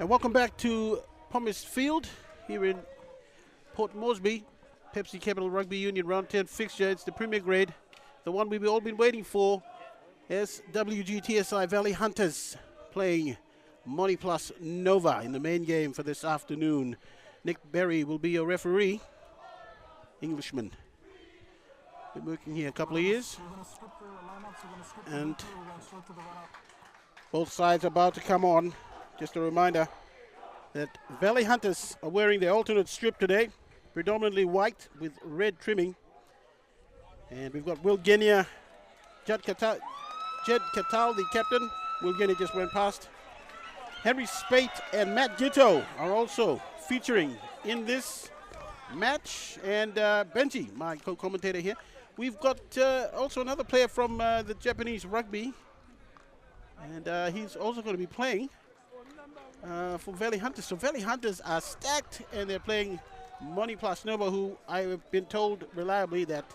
Welcome back to Pumice Field here in Port Moresby. Pepsi Capital Rugby Union Round 10 fixture. It's the Premier Grade, the one we've all been waiting for. SWG TSI Valley Hunters playing MONI plus Nova in the main game for this afternoon. Nick Berry will be your referee. Englishman. Been working here a couple of years. And both sides are about to come on. Just a reminder that Valley Hunters are wearing their alternate strip today, predominantly white with red trimming. And we've got Will Genia, Jed Katal, the captain. Will Genia just went past. Henry Spate and Matt Gitto are also featuring in this match. And Benji, my co-commentator here. We've got also another player from the Japanese rugby. And he's also going to be playing for Valley Hunters. So Valley Hunters are stacked and they're playing MONI plus Nova, who I have been told reliably that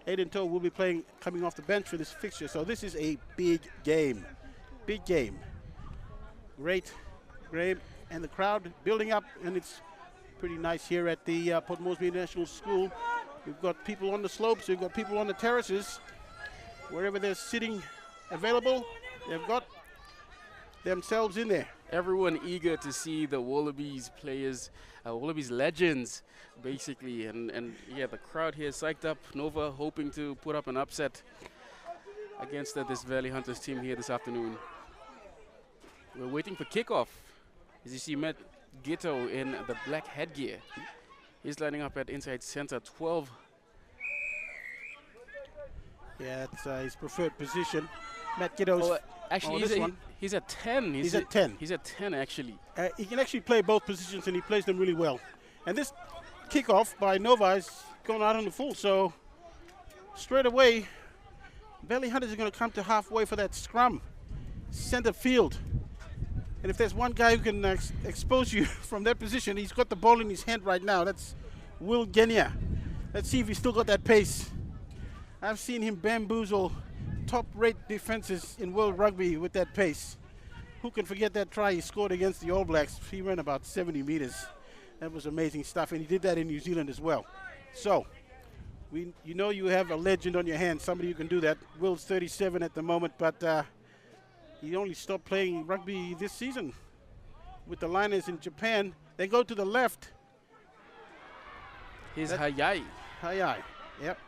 Aiden Toe will be playing coming off the bench for this fixture. So this is a big game. Big game. Great game. And the crowd building up, and it's pretty nice here at the Port Moresby National School. We've got people on the slopes, we've got people on the terraces. Wherever they're sitting available, they've got themselves in there. Everyone eager to see the Wallabies players, Wallabies legends, basically. And yeah, the crowd here is psyched up. Nova hoping to put up an upset against this Valley Hunters team here this afternoon. We're waiting for kickoff. As you see, Matt Gitto in the black headgear. He's lining up at inside center, 12. Yeah, it's his preferred position. Matt Gitto's actually, he's at 10. He's at 10. He's at 10, actually. He can actually play both positions, and he plays them really well. And this kickoff by Nova is going out on the full. So straight away, Valley Hunters are going to come to halfway for that scrum. Center field. And if there's one guy who can expose you from that position, he's got the ball in his hand right now. That's Will Genia. Let's see if he's still got that pace. I've seen him bamboozle top-rate defenses in world rugby with that pace. Who can forget that try he scored against the All Blacks? He ran about 70 meters. That was amazing stuff, and he did that in New Zealand as well. So, you know you have a legend on your hands, somebody who can do that. Will's 37 at the moment, but he only stopped playing rugby this season with the Liners in Japan. They go to the left. Here's Hayai. Hayai, yep.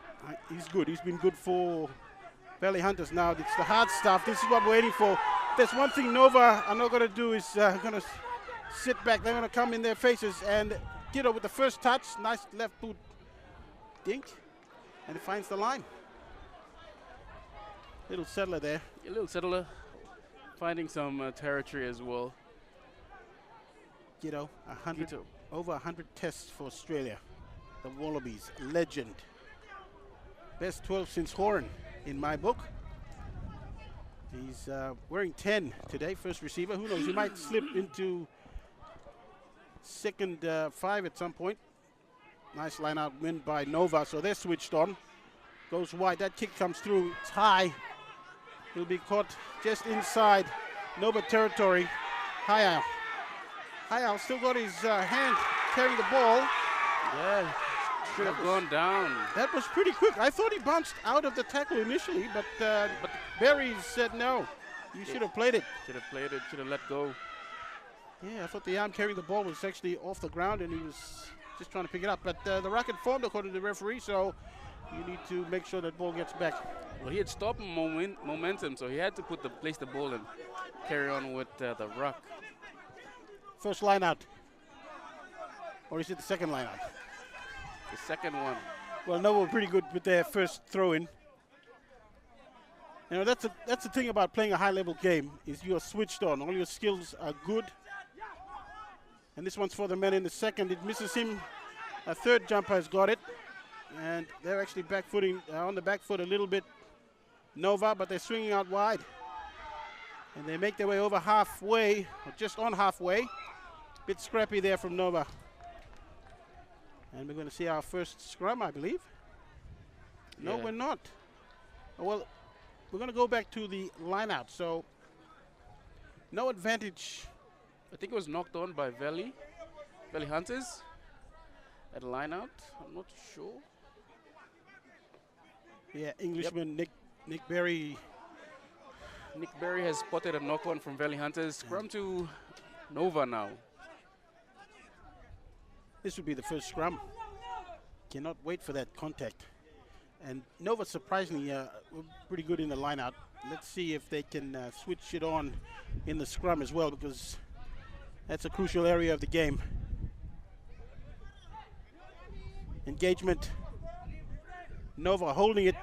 He's good. He's been good for Valley Hunters now. It's the hard stuff. This is what we're waiting for. There's one thing Nova are not going to do is going to sit back. They're going to come in their faces. And Gitto with the first touch. Nice left boot dink. And it finds the line. Little settler there. A little settler. Finding some territory as well. Gitto, over 100 tests for Australia. The Wallabies, legend. Best 12 since Horan in my book. He's wearing 10 today, first receiver. Who knows, he might slip into second 5 at some point. Nice line out win by Nova, so they're switched on. Goes wide, that kick comes through, it's high. He'll be caught just inside Nova territory. Hayao still got his hand carrying the ball. Yeah, should have gone down. That was pretty quick. I thought he bounced out of the tackle initially, but Berry said no. You should have played it. Should have played it, should have let go. Yeah, I thought the arm carrying the ball was actually off the ground and he was just trying to pick it up. But the racket formed according to the referee, so you need to make sure that ball gets back. Well, he had stopped momentum, so he had to place the ball and carry on with the ruck. First line out. Or is it the second line out? The second one. Well, Nova were pretty good with their first throw-in. You know, that's the thing about playing a high-level game, is you're switched on. All your skills are good. And this one's for the men in the second. It misses him. A third jumper has got it. And they're actually back-footing on the back foot a little bit, Nova, but they're swinging out wide. And they make their way over halfway, or just on halfway. Bit scrappy there from Nova. And we're going to see our first scrum, I believe. Yeah. No, we're not. Well, we're going to go back to the line out. So no advantage I think it was knocked on by Valley Hunters at line out. I'm not sure. Yeah, Englishman Nick Berry. Nick Berry has spotted a knock on from Valley Hunters. Scrum to Nova now. This would be the first scrum. Cannot wait for that contact. And Nova surprisingly were pretty good in the line out. Let's see if they can switch it on in the scrum as well, because that's a crucial area of the game. Engagement. Nova holding it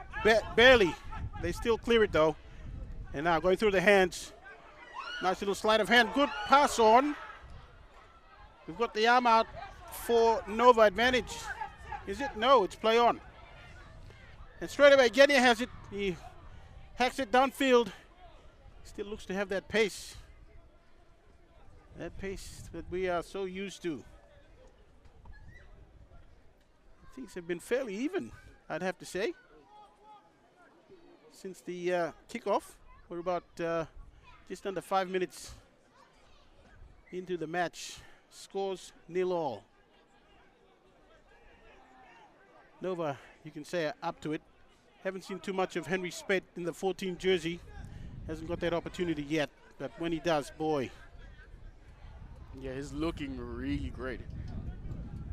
barely. They still clear it though. And now going through the hands. Nice little sleight of hand. Good pass on. We've got the arm out for Nova advantage. Is it? No, it's play on. And straight away, Genia has it. He hacks it downfield. Still looks to have that pace. That pace that we are so used to. Things have been fairly even, I'd have to say. Since the kickoff, we're about just under 5 minutes into the match. Scores 0-all. Nova, you can say, are up to it. Haven't seen too much of Henry Spate in the 14 jersey. Hasn't got that opportunity yet, but when he does, boy. Yeah, he's looking really great.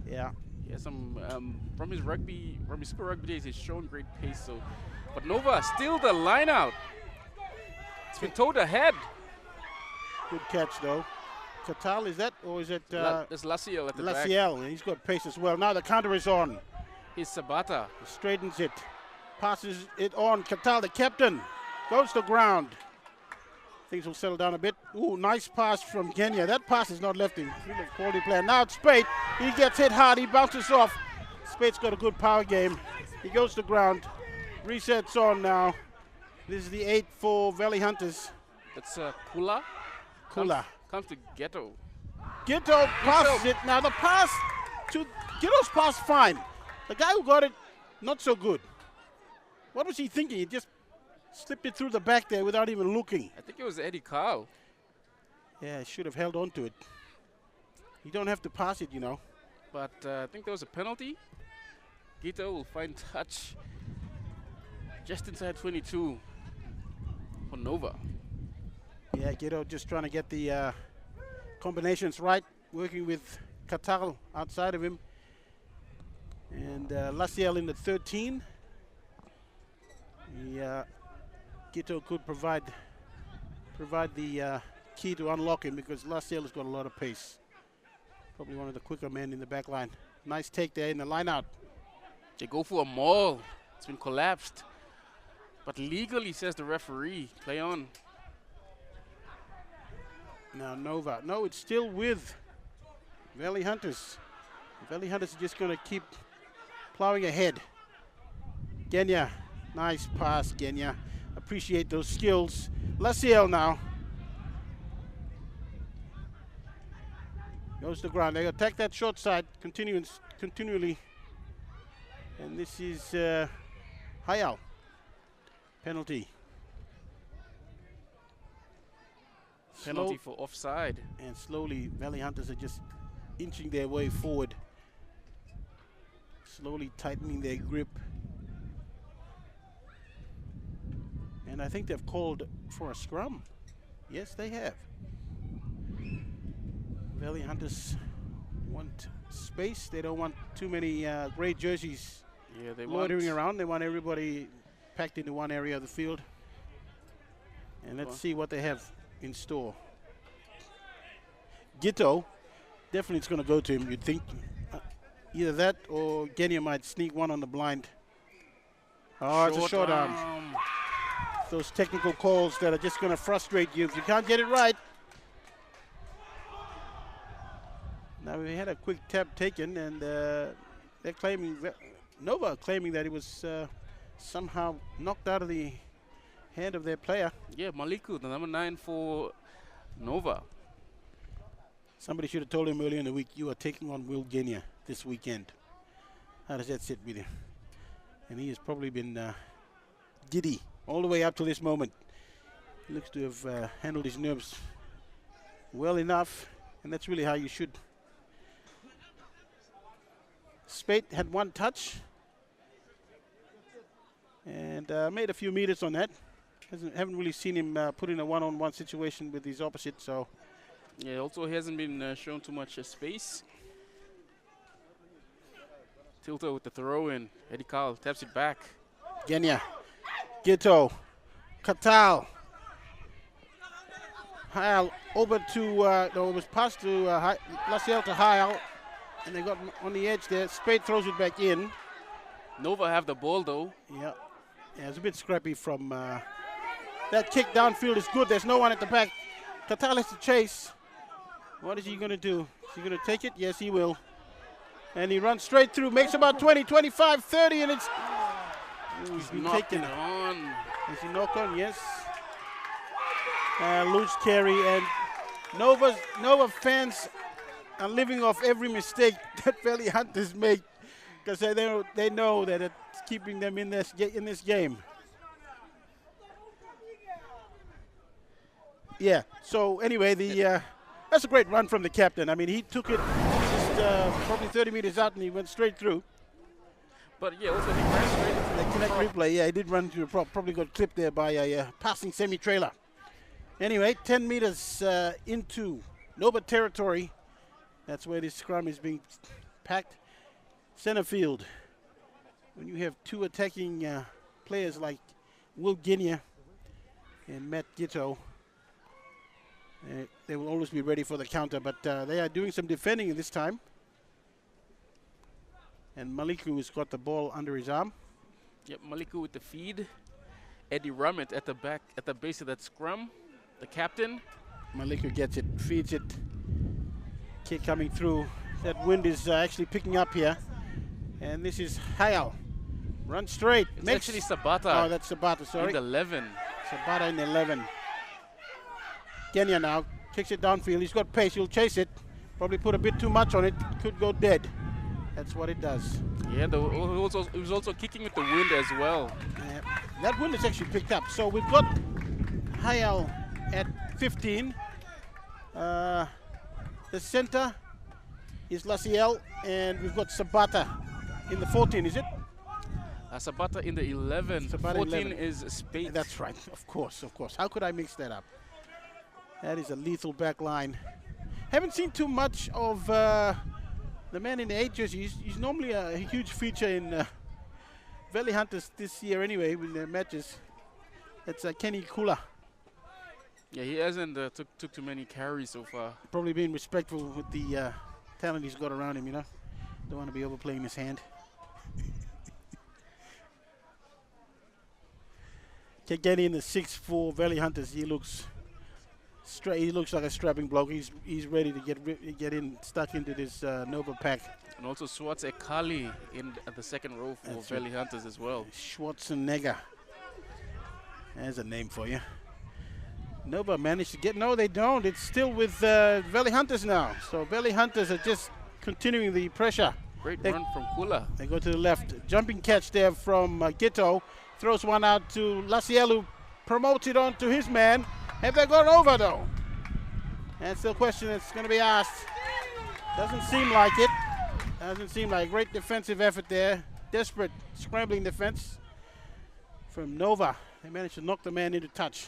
Yeah. Yeah, some from his super rugby days, he's shown great pace. So, but Nova still the line out. It's been towed ahead. Good catch though. Katal, is that, or is it? There's Laciel at the back. Laciel, and he's got pace as well. Now the counter is on. He's Sabata. He straightens it, passes it on. Katal, the captain, goes to ground. Things will settle down a bit. Ooh, nice pass from Kenya. That pass is not left him. He's a quality player. Now it's Spate. He gets hit hard. He bounces off. Spate's got a good power game. He goes to ground. Resets on now. This is the 8 for Valley Hunters. It's Kula. Kula. Comes to Ghetto. Ghetto passes it. Now the pass to Ghetto's pass fine. The guy who got it, not so good. What was he thinking? He just slipped it through the back there without even looking. I think it was Eddie Carl. Yeah, should have held on to it. You don't have to pass it, you know. But I think there was a penalty. Gito will find touch just inside 22 for Nova. Yeah, Gito just trying to get the combinations right, working with Katal outside of him. And Laciel in the 13. Gito could provide the key to unlock him, because Laciel has got a lot of pace. Probably one of the quicker men in the back line. Nice take there in the line out. They go for a maul. It's been collapsed. But legally, says the referee, play on. Now Nova. No, it's still with Valley Hunters. Valley Hunters are just going to keep plowing ahead. Kenya. Nice pass, Kenya. Appreciate those skills. Laciel now. Goes to ground. They attack that short side continually. And this is Hayal. Penalty. Penalty for offside. And slowly, Valley Hunters are just inching their way forward. Slowly tightening their grip. And I think they've called for a scrum. Yes, they have. Valley Hunters want space. They don't want too many grey jerseys loitering around. They want everybody packed into one area of the field. And let's see what they have in store. Gito, definitely it's going to go to him, you'd think. Either that or Kenya might sneak one on the blind. Oh, it's a short arm. Those technical calls that are just going to frustrate you if you can't get it right. Now we had a quick tap taken, and they're claiming, Nova claiming that it was somehow knocked out of the hand of their player. Yeah, Maliku, the number 9 for Nova. Somebody should have told him earlier in the week, you are taking on Will Kenya this weekend. How does that sit with you? And he has probably been giddy all the way up to this moment. He looks to have handled his nerves well enough. And that's really how you should. Spate had one touch and made a few meters on that. Haven't really seen him put in a one-on-one situation with his opposite, so. Yeah, also he hasn't been shown too much space. Tilto with the throw in. Eddie Carl taps it back. Genya, Gito, Katal. Heil over to, no, it was passed to Laciel to Heil, and they got on the edge there. Spade throws it back in. Nova have the ball though. Yeah, it's a bit scrappy from that kick downfield is good. There's no one at the back. Katal has to chase. What is he going to do? Is he going to take it? Yes, he will. And he runs straight through, makes about 20, 25, 30, and it's. He's been taken on. Is he knocked on? Yes. Loose carry, and Nova fans are living off every mistake that Valley Hunters make because they know that it's keeping them in this game. Yeah. So anyway, that's a great run from the captain. I mean, he took it just probably 30 meters out, and he went straight through. But yeah, also he ran straight into the connect replay. Yeah, he did run to the prop. Probably got clipped there by a passing semi-trailer. Anyway, 10 meters into Nova territory. That's where this scrum is being packed. Center field. When you have two attacking players like Will Genia and Matt Gito, they will always be ready for the counter, but they are doing some defending this time. And Maliku has got the ball under his arm. Yep, Maliku with the feed. Eddie Rummet at the back, at the base of that scrum. The captain. Maliku gets it, feeds it. Kick coming through. That wind is actually picking up here. And this is Hayal. Run straight. It's actually Sabata. Oh, that's Sabata, sorry. In the 11. Sabata in the 11. Kenya now kicks it downfield. He's got pace. He'll chase it. Probably put a bit too much on it. Could go dead. That's what it does. Yeah, he was also kicking with the wind as well. That wind is actually picked up. So we've got Hayal at 15. The center is Laciel, and we've got Sabata in the 14, is it? Sabata in the 11. Sabata 14 11. is Spade. That's right, of course. How could I mix that up? That is a lethal back line. Haven't seen too much of the man in the 8 jersey. He's normally a huge feature in Valley Hunters this year anyway, in their matches. That's Kenny Kula. Yeah, he hasn't took too many carries so far. Probably being respectful with the talent he's got around him, you know. Don't want to be overplaying his hand. Kegeni in the 6'4" Valley Hunters. He looks straight. He looks like a strapping bloke. He's ready to get in, stuck into this Nova pack. And also Schwartz Ekali in at the second row for That's Valley Hunters as well. Schwarzenegger. There's a name for you. Nova managed to get, no they don't. It's still with Valley Hunters now. So Valley Hunters are just continuing the pressure. Great run from Kula. They go to the left. Jumping catch there from Gito. Throws one out to Laciel, who promotes it on to his man. Have they gone over though? That's the question that's going to be asked. Doesn't seem like it. Doesn't seem like great defensive effort there. Desperate scrambling defense from Nova. They managed to knock the man into touch.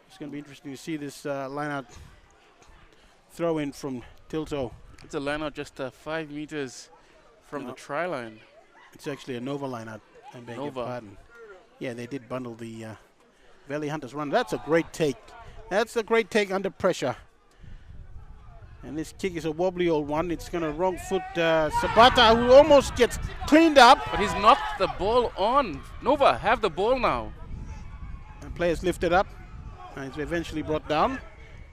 It's going to be interesting to see this line-out throw in from Tilto. It's a line-out just 5 meters from the try line. It's actually a Nova line-out. I beg your pardon. Yeah, they did bundle the Valley Hunters run. That's a great take. That's a great take under pressure. And this kick is a wobbly old one. It's going to wrong foot Sabata, who almost gets cleaned up. But he's knocked the ball on. Nova have the ball now. And players lifted up. And it's eventually brought down.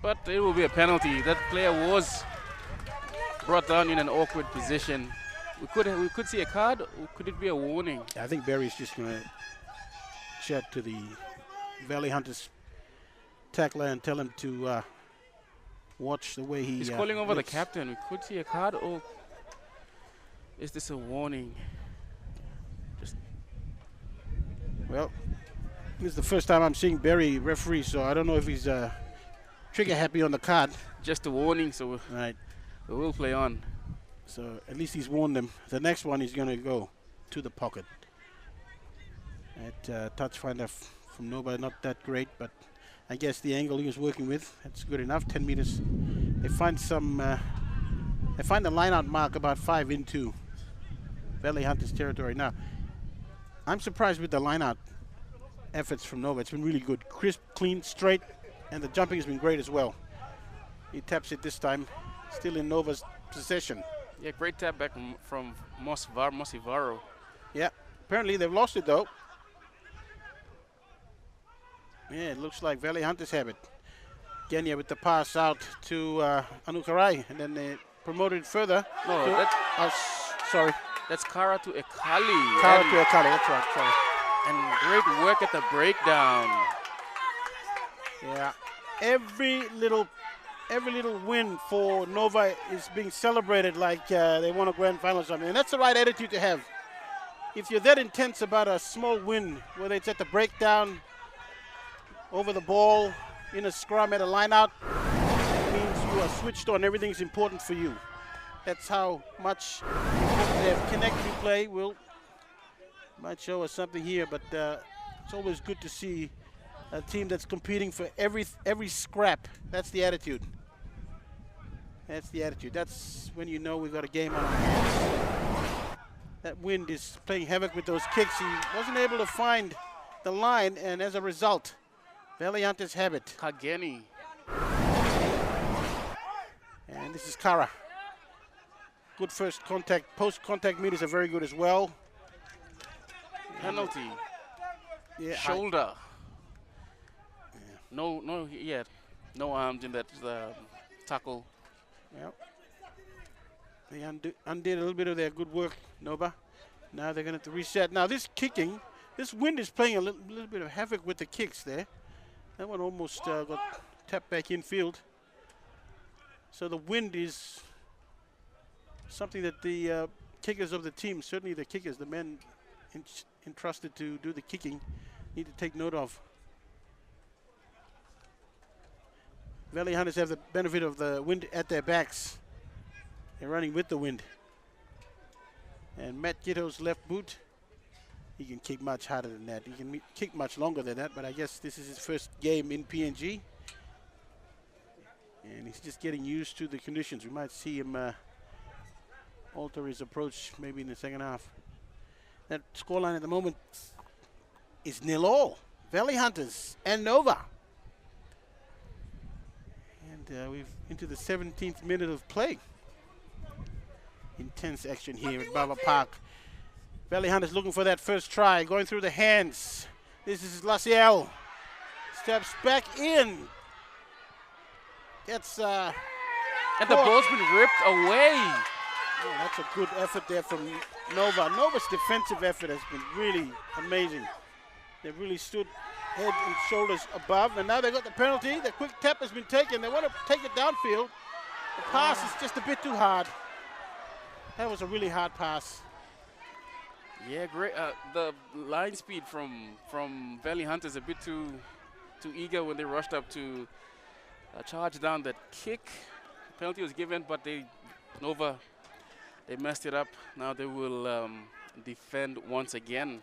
But it will be a penalty. That player was brought down in an awkward position. We could see a card, or could it be a warning? I think Barry's just going to chat to the Valley Hunters tackler and tell him to watch the way he's calling over the captain. We could see a card, or is this a warning? Well, This is the first time I'm seeing Barry referee, so I don't know if he's trigger happy on the card. Just a warning, so Right. we will play on. So at least he's warned them. The next one is going to go to the pocket. That touch finder from Nova, not that great, but I guess the angle he was working with, that's good enough. 10 meters. They find some. They find the line-out mark about 5 into Valley Hunters territory. Now, I'm surprised with the line-out efforts from Nova. It's been really good, crisp, clean, straight, and the jumping has been great as well. He taps it this time, still in Nova's possession. Yeah, great tap back from Mosivaro. Yeah, apparently they've lost it though. Yeah, it looks like Valley Hunters have it. Genya with the pass out to Anukarai, and then they promoted it further. No, that's sorry. That's Kara to Ekali. Kara to Ekali, that's right, sorry. And great work at the breakdown. Yeah, every little win for Nova is being celebrated like they won a grand final or something, and that's the right attitude to have. If you're that intense about a small win, whether it's at the breakdown, over the ball, in a scrum, at a line-out, it means you are switched on. Everything's important for you. That's how much they have connected play. Might show us something here, but it's always good to see a team that's competing for every scrap. That's the attitude. That's the attitude. That's when you know we've got a game on our hands. That wind is playing havoc with those kicks. He wasn't able to find the line, and as a result, Valley Hunters have it. Kageni. And this is Kara. Good first contact. Post-contact meters are very good as well. Penalty. Yeah, Shoulder. No arms in that tackle. Yep. They undid a little bit of their good work, Nova. Now they're going to have to reset. Now this kicking, this wind is playing a little bit of havoc with the kicks there. That one almost got tapped back infield. So the wind is something that the kickers of the team, certainly the kickers, the men entrusted to do the kicking, need to take note of. Valley Hunters have the benefit of the wind at their backs. They're running with the wind. And Matt Gitto's left boot, he can kick much harder than that. He can kick much longer than that, but I guess this is his first game in PNG. And he's just getting used to the conditions. We might see him alter his approach maybe in the second half. That scoreline at the moment is 0-0. Valley Hunters and Nova. And we've into the 17th minute of play. Intense action here at Baba Park. Valley Hunters looking for that first try, going through the hands. This is Laciel. Steps back in. Gets and the ball's been ripped away. Oh, that's a good effort there from Nova. Nova's defensive effort has been really amazing. They've really stood head and shoulders above, and now they've got the penalty. The quick tap has been taken. They want to take it downfield. The pass is just a bit too hard. That was a really hard pass. Yeah, great. The line speed from Valley Hunters a bit too eager when they rushed up to charge down that kick. The penalty was given, but Nova messed it up. Now they will defend once again.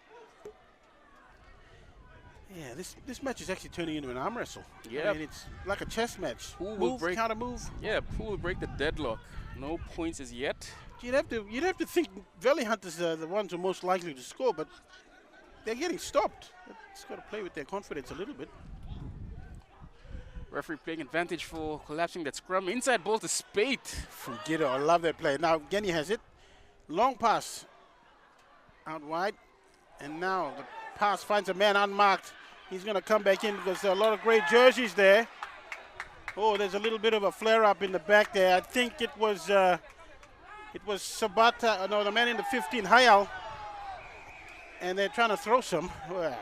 Yeah, this match is actually turning into an arm wrestle. Yeah, I mean, it's like a chess match. Move, counter move. Yeah, who will break the deadlock? No points as yet. You'd have to think Valley Hunters are the ones who are most likely to score, but they're getting stopped. It's got to play with their confidence a little bit. Referee playing advantage for collapsing that scrum. Inside ball to Spate. From Giddo, I love that play. Now Genya has it. Long pass out wide. And now the pass finds a man unmarked. He's going to come back in because there are a lot of great jerseys there. Oh, there's a little bit of a flare-up in the back there. I think it was Sabata, no, the man in the 15, Hayal. And they're trying to throw some. Well,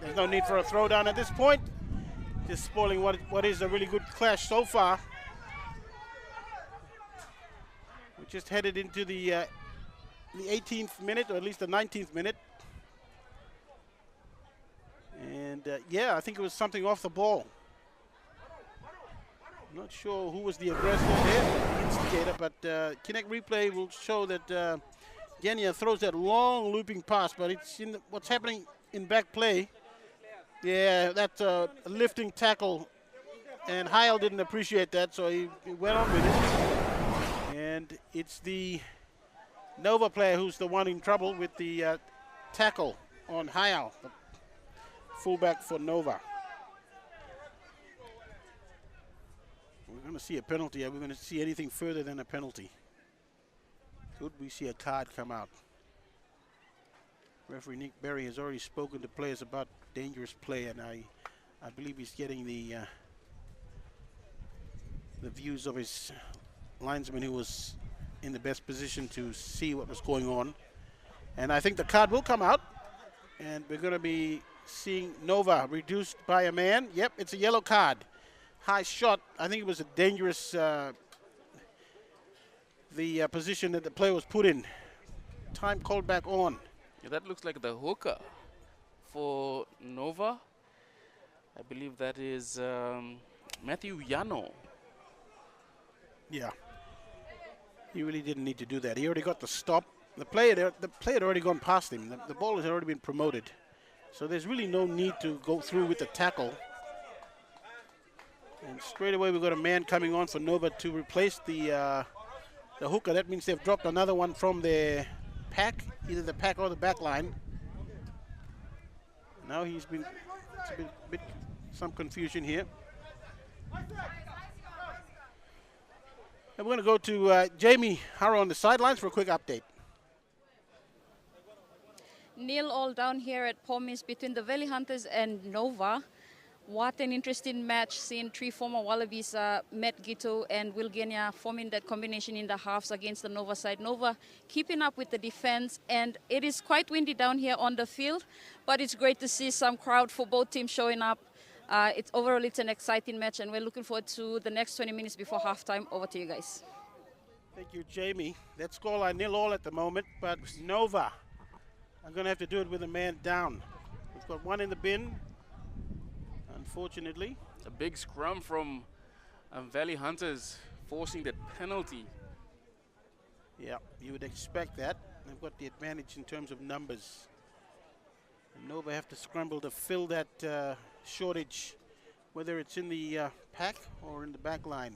there's no need for a throwdown at this point. Just spoiling what is a really good clash so far. We just headed into the 18th minute, or at least the 19th minute. And yeah, I think it was something off the ball. I'm not sure who was the aggressor there, the instigator, but Kinect replay will show that Genia throws that long looping pass, but it's in what's happening in back play. Yeah, that's a lifting tackle, and Heil didn't appreciate that, so he went on with it. And it's the Nova player who's the one in trouble with the tackle on Heil, the fullback for Nova. We're going to see a penalty. Are we going to see anything further than a penalty? Could we see a card come out? Referee Nick Berry has already spoken to players about dangerous play, and I believe he's getting the views of his linesman who was in the best position to see what was going on. And I think the card will come out, and we're going to be seeing Nova reduced by a man. Yep, it's a yellow card. High shot. I think it was a dangerous position that the player was put in. Time called back on. Yeah, that looks like the hooker for Nova. I believe that is Matthew Yano. Yeah. He really didn't need to do that. He already got the stop. The player had already gone past him. The ball has already been promoted. So there's really no need to go through with the tackle. And straight away we've got a man coming on for Nova to replace the hooker. That means they've dropped another one from their pack, either the pack or the back line. Now he's been, it's a bit some confusion here. And we're going to go to Jamie Harrow on the sidelines for a quick update. 0-0 down here at Pomis between the Valley Hunters and Nova. What an interesting match, seeing three former Wallabies, Matt Gito and Will Genia, forming that combination in the halves against the Nova side. Nova keeping up with the defense, and it is quite windy down here on the field, but it's great to see some crowd for both teams showing up. Overall, it's an exciting match, and we're looking forward to the next 20 minutes before halftime. Over to you guys. Thank you, Jamie. That scoreline 0-0 at the moment, but Nova are going to have to do it with a man down. We've got one in the bin. Unfortunately. A big scrum from Valley Hunters forcing that penalty. Yeah, you would expect that. They've got the advantage in terms of numbers. And Nova have to scramble to fill that shortage, whether it's in the pack or in the back line.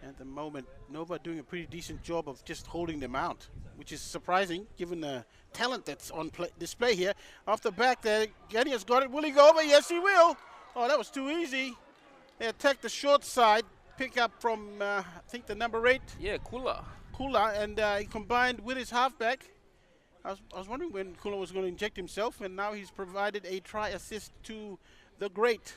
At the moment, Nova doing a pretty decent job of just holding them out, which is surprising given the talent that's on display here. Off the back there, Genia's got it. Will he go over? Yes, he will. Oh, that was too easy. They attacked the short side, pick up from, I think, the number 8. Yeah, Kula. Kula, and he combined with his halfback. I was wondering when Kula was going to inject himself, and now he's provided a try assist to the great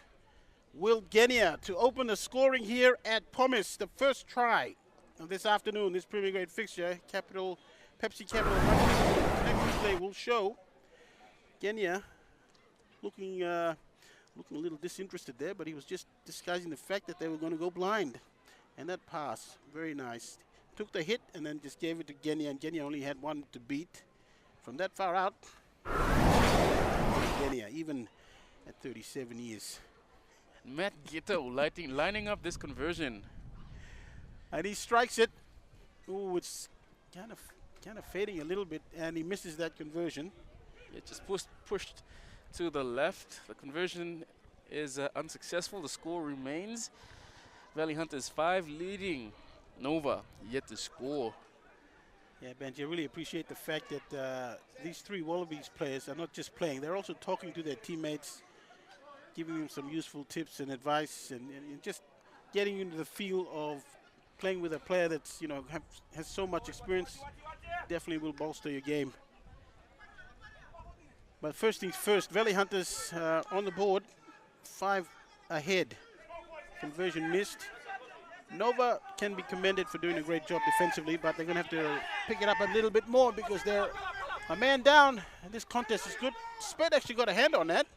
Will Genia to open the scoring here at Pomis. The first try of this afternoon, this Premier Grade fixture, Pepsi Capital. Next replay will show Genia looking a little disinterested there, but he was just disguising the fact that they were going to go blind. And that pass, very nice. Took the hit and then just gave it to Genia, and Genia only had one to beat. From that far out, Genia, even at 37 years. Matt Gito lining up this conversion. And he strikes it. Ooh, it's kind of fading a little bit, and he misses that conversion. It just pushed to the left. The conversion is unsuccessful. The score remains Valley Hunters 5 leading Nova yet to score. Yeah, Benji, I really appreciate the fact that these three Wallabies players are not just playing, they're also talking to their teammates, giving them some useful tips and advice, and just getting into the feel of playing with a player that's, you know, has so much experience. Definitely will bolster your game. But first things first, Valley Hunters on the board, 5 ahead. Conversion missed. Nova can be commended for doing a great job defensively, but they're going to have to pick it up a little bit more because they're a man down. And this contest is good. Sped actually got a hand on that.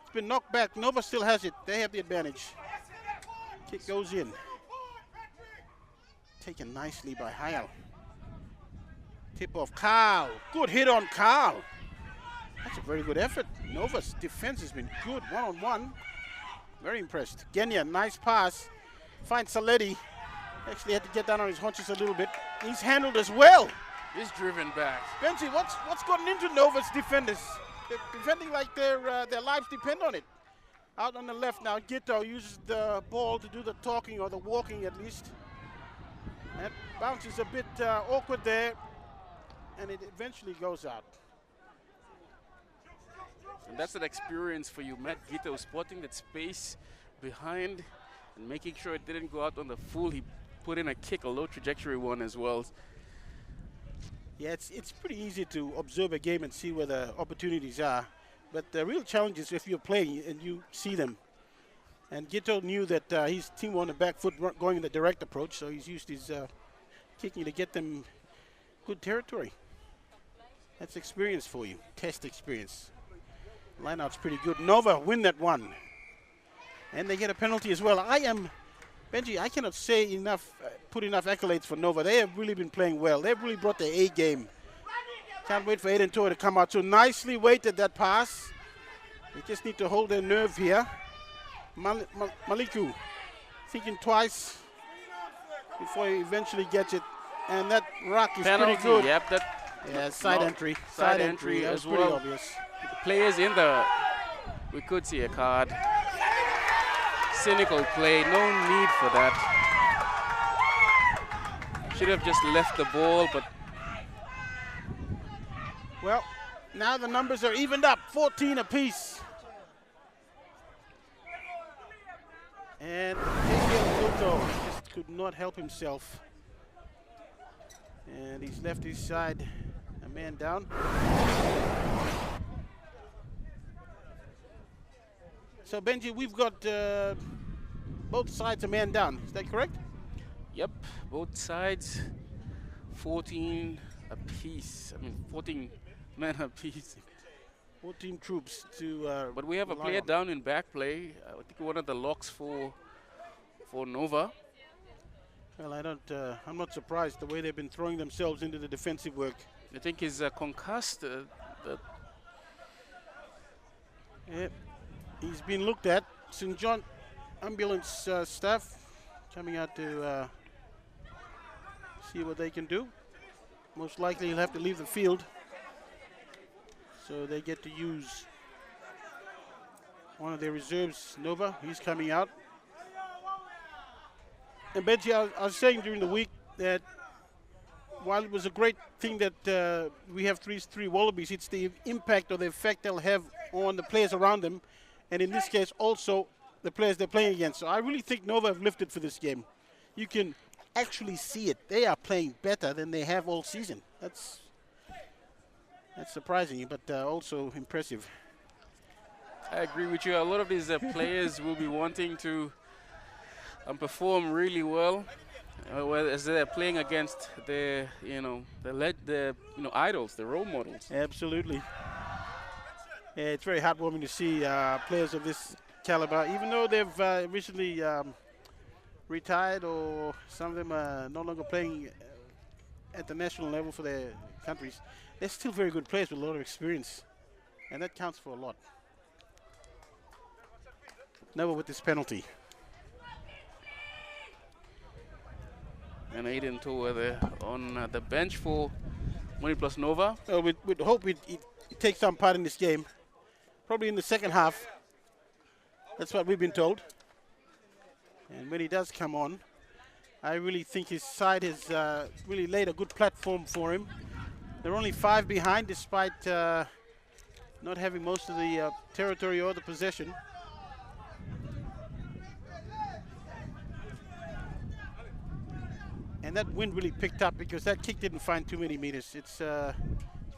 It's been knocked back. Nova still has it. They have the advantage. Kick goes in. Taken nicely by Heil. Tip off Carl. Good hit on Carl. That's a very good effort. Nova's defense has been good, one-on-one. Very impressed. Genya, nice pass. Finds Saletti. Actually had to get down on his haunches a little bit. He's handled as well. He's driven back. Benji, what's gotten into Nova's defenders? They're defending like their lives depend on it. Out on the left now, Gito uses the ball to do the talking or the walking at least. That bounces a bit awkward there, and it eventually goes out. And that's an experience for you, Matt Gito, spotting that space behind and making sure it didn't go out on the full. He put in a kick, a low trajectory one as well. Yeah, it's pretty easy to observe a game and see where the opportunities are. But the real challenge is if you're playing and you see them. And Gito knew that his team were on the back foot going in the direct approach, so he's used his kicking to get them good territory. That's experience for you, test experience. Lineout's pretty good. Nova win that one. And they get a penalty as well. Benji, I cannot say enough, put enough accolades for Nova. They have really been playing well. They've really brought their A game. Can't wait for Aiden Toa to come out. So nicely weighted that pass. They just need to hold their nerve here. Maliku thinking twice before he eventually gets it. And that rock is Penalty, pretty good. Yep, Yeah, side entry. Side entry as as pretty well. obvious. Players in the, we could see a card. Cynical play, no need for that. Should have just left the ball, but. Well, now the numbers are evened up, 14 apiece. And Toto just could not help himself. And he's left his side, a man down. So Benji, we've got both sides a man down, is that correct? Yep, both sides 14 apiece. I mean, 14 men apiece. 14 troops to but we have a rely player on. down in back play. I think one of the locks for Nova. Well, I'm not surprised the way they've been throwing themselves into the defensive work. I think he's concussed. Yeah, he's been looked at. St. John ambulance staff coming out to see what they can do. Most likely he'll have to leave the field. So they get to use one of their reserves, Nova. He's coming out. And Benji, I was saying during the week that while it was a great thing that we have three Wallabies, it's the impact or the effect they'll have on the players around them, and in this case also the players they're playing against. So I really think Nova have lifted for this game. You can actually see it. They are playing better than they have all season. That's surprising, but also impressive. I agree with you. A lot of these players will be wanting to perform really well, as they're playing against the idols, the role models. Absolutely. Yeah, it's very heartwarming to see players of this caliber, even though they've recently retired or some of them are no longer playing at the national level for their countries. They're still very good players with a lot of experience, and that counts for a lot. Nova with this penalty. And Aiden Toa there on the bench for MONI plus Nova. We'd hope he'd take some part in this game, probably in the second half. That's what we've been told. And when he does come on, I really think his side has really laid a good platform for him. They're only 5 behind despite not having most of the territory or the possession. And that wind really picked up because that kick didn't find too many meters. It's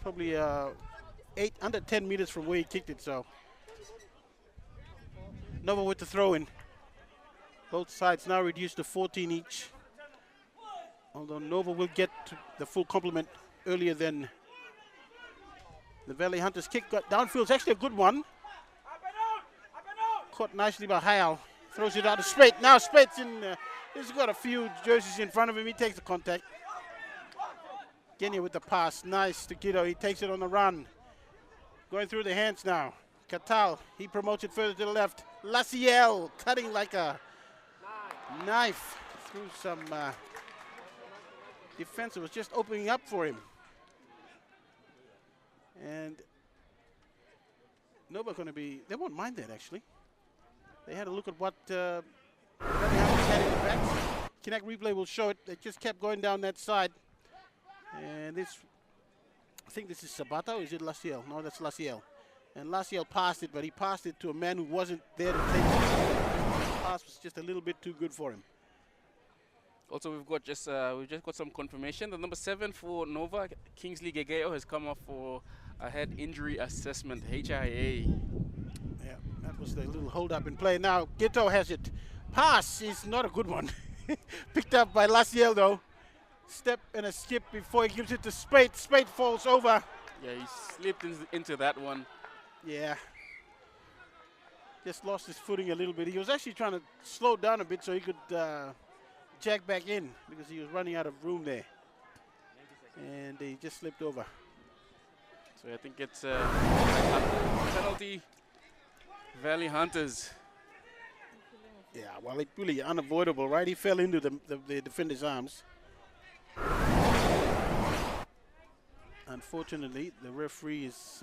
probably under 10 meters from where he kicked it. So Nova with the throw in. Both sides now reduced to 14 each. Although Nova will get to the full complement earlier than the Valley Hunters. Kick got downfield. It's actually a good one. Caught nicely by Hale. Throws it out to Spate. Now Spate's in. He's got a few jerseys in front of him. He takes the contact. Genya with the pass. Nice to Gito. He takes it on the run. Going through the hands now. Catal, he promotes it further to the left. Laciel cutting like a knife through some defense that was just opening up for him. And Nova going to be, they won't mind that actually. They had a look at what Valley Hunters had in the back. Kinect replay will show it. They just kept going down that side. And this, I think this is Sabata, or is it Laciel? No, that's Laciel. And Laciel passed it, but he passed it to a man who wasn't there to take it. The pass was just a little bit too good for him. Also, we've just got some confirmation. The number 7 for Nova, Kingsley Gegeo, has come off for a head injury assessment, HIA. Yeah, that was the little hold up in play. Now Gito has it. Pass is not a good one. Picked up by Laciel though. Step and a skip before he gives it to Spate. Spate falls over. Yeah, he slipped into that one. Yeah. Just lost his footing a little bit. He was actually trying to slow down a bit so he could jack back in because he was running out of room there. And he just slipped over. So I think it's a penalty. Valley Hunters. Yeah, well, it's really unavoidable, right? He fell into the defender's arms. Unfortunately, the referee is...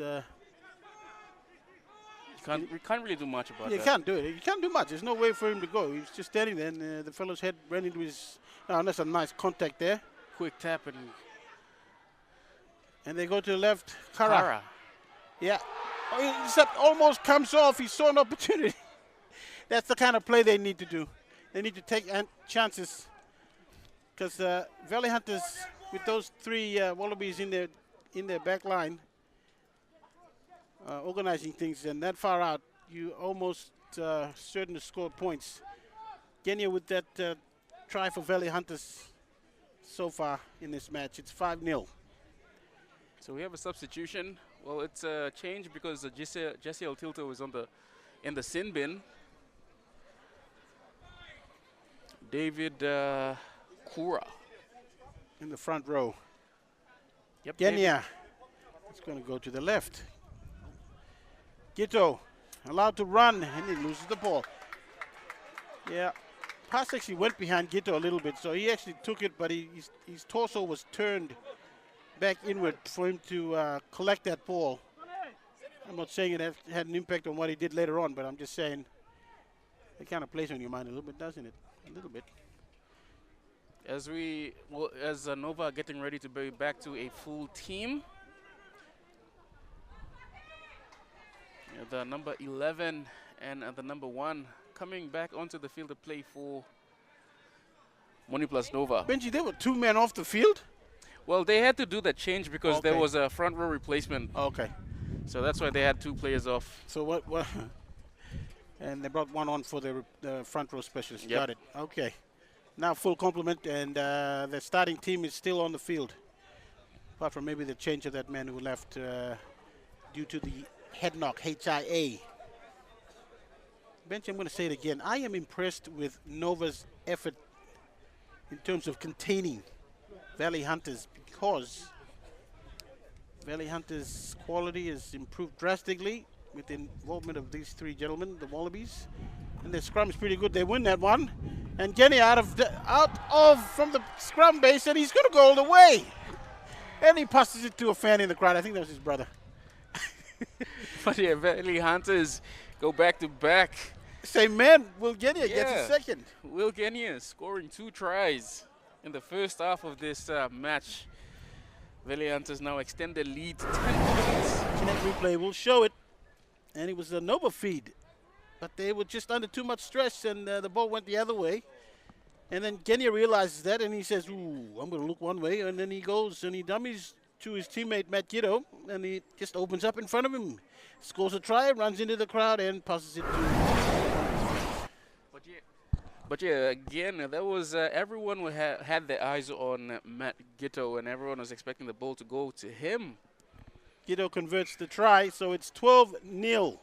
we can't really do much about that. You can't do it. You can't do much. There's no way for him to go. He was just standing there, and the fellow's head ran into his... Oh, that's a nice contact there. Quick tap and they go to the left. Kara. Kara. Yeah. Oh, except almost comes off. He saw an opportunity. That's the kind of play they need to do. They need to take chances. Because Valley Hunters, with those 3 Wallabies in their back line, organizing things, and that far out, you almost certain to score points. Kenya with that try for Valley Hunters so far in this match. It's 5-0. So we have a substitution. Well, it's a change because Jesse Tilto was in the sin bin. David Kura in the front row. Yep. Kenya. It's going to go to the left. Gito allowed to run, and he loses the ball. Yeah, pass actually went behind Gito a little bit, so he actually took it, but his torso was turned back inward for him to collect that ball. I'm not saying it had an impact on what he did later on, but I'm just saying it kind of plays on your mind a little bit, doesn't it? A little bit. As Nova are getting ready to be back to a full team. Yeah, the number 11 and the number 1 coming back onto the field to play for MONI plus Nova. Benji, there were 2 men off the field? Well, they had to do that change because there was a front row replacement. Okay. So that's why they had 2 players off. So what and they brought 1 on for the front row specialist. Yep. Got it. Okay. Now full complement, and the starting team is still on the field. Apart from maybe the change of that man who left due to the head knock, HIA. Bench, I'm going to say it again. I am impressed with Nova's effort in terms of containing Valley Hunters, because Valley Hunters' quality has improved drastically with the involvement of these 3 gentlemen, the Wallabies. And their scrum is pretty good. They win that one. And Jenny out from the scrum base, and he's going to go all the way. And he passes it to a fan in the crowd. I think that was his brother. But yeah, Valley Hunters go back to back. Same man, Will Genia gets a second. Will Genia scoring 2 tries in the first half of this match. Valley Hunters now extend their lead to 10 points. Kinect replay will show it. And it was a Nova feed. But they were just under too much stress, and the ball went the other way. And then Kenya realizes that, and he says, ooh, I'm going to look one way. And then he goes and he dummies to his teammate, Matt Gito, and he just opens up in front of him. Scores a try, runs into the crowd, and passes it to... But yeah, again, that was everyone had their eyes on Matt Gito, and everyone was expecting the ball to go to him. Gito converts the try, so it's 12-0.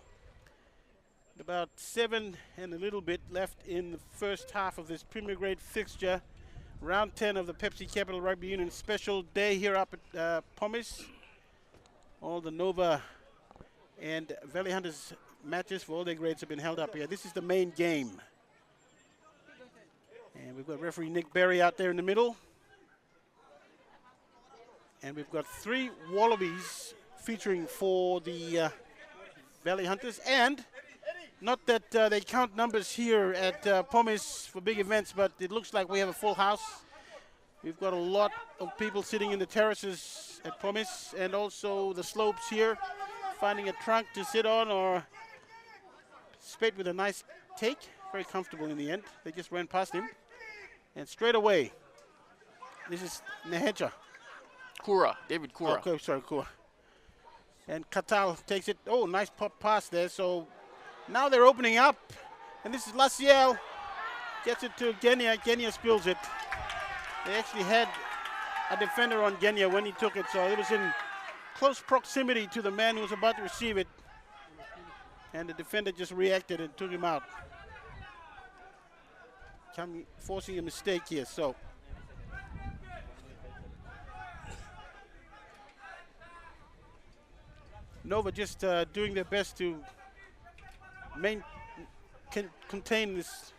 About 7 and a little bit left in the first half of this Premier Grade fixture. Round 10 of the Pepsi Capital Rugby Union special day here up at Pomis. All the Nova And Valley Hunters matches for all their grades have been held up here. This is the main game. And we've got referee Nick Berry out there in the middle. And we've got 3 Wallabies featuring for the Valley Hunters. And not that they count numbers here at Pomis for big events, but it looks like we have a full house. We've got a lot of people sitting in the terraces at Pomis and also the slopes here, finding a trunk to sit on, or Spade with a nice take. Very comfortable in the end. They just ran past him. And straight away, this is Nehecha. Kura, David Kura. Okay, sorry, Kura. And Katal takes it. Oh, nice pop pass there. So now they're opening up. And this is Laciel. Gets it to Genia. Genia spills it. They actually had a defender on Genia when he took it. So it was in close proximity to the man who was about to receive it. And the defender just reacted and took him out. Forcing a mistake here. So Nova just doing their best to contain this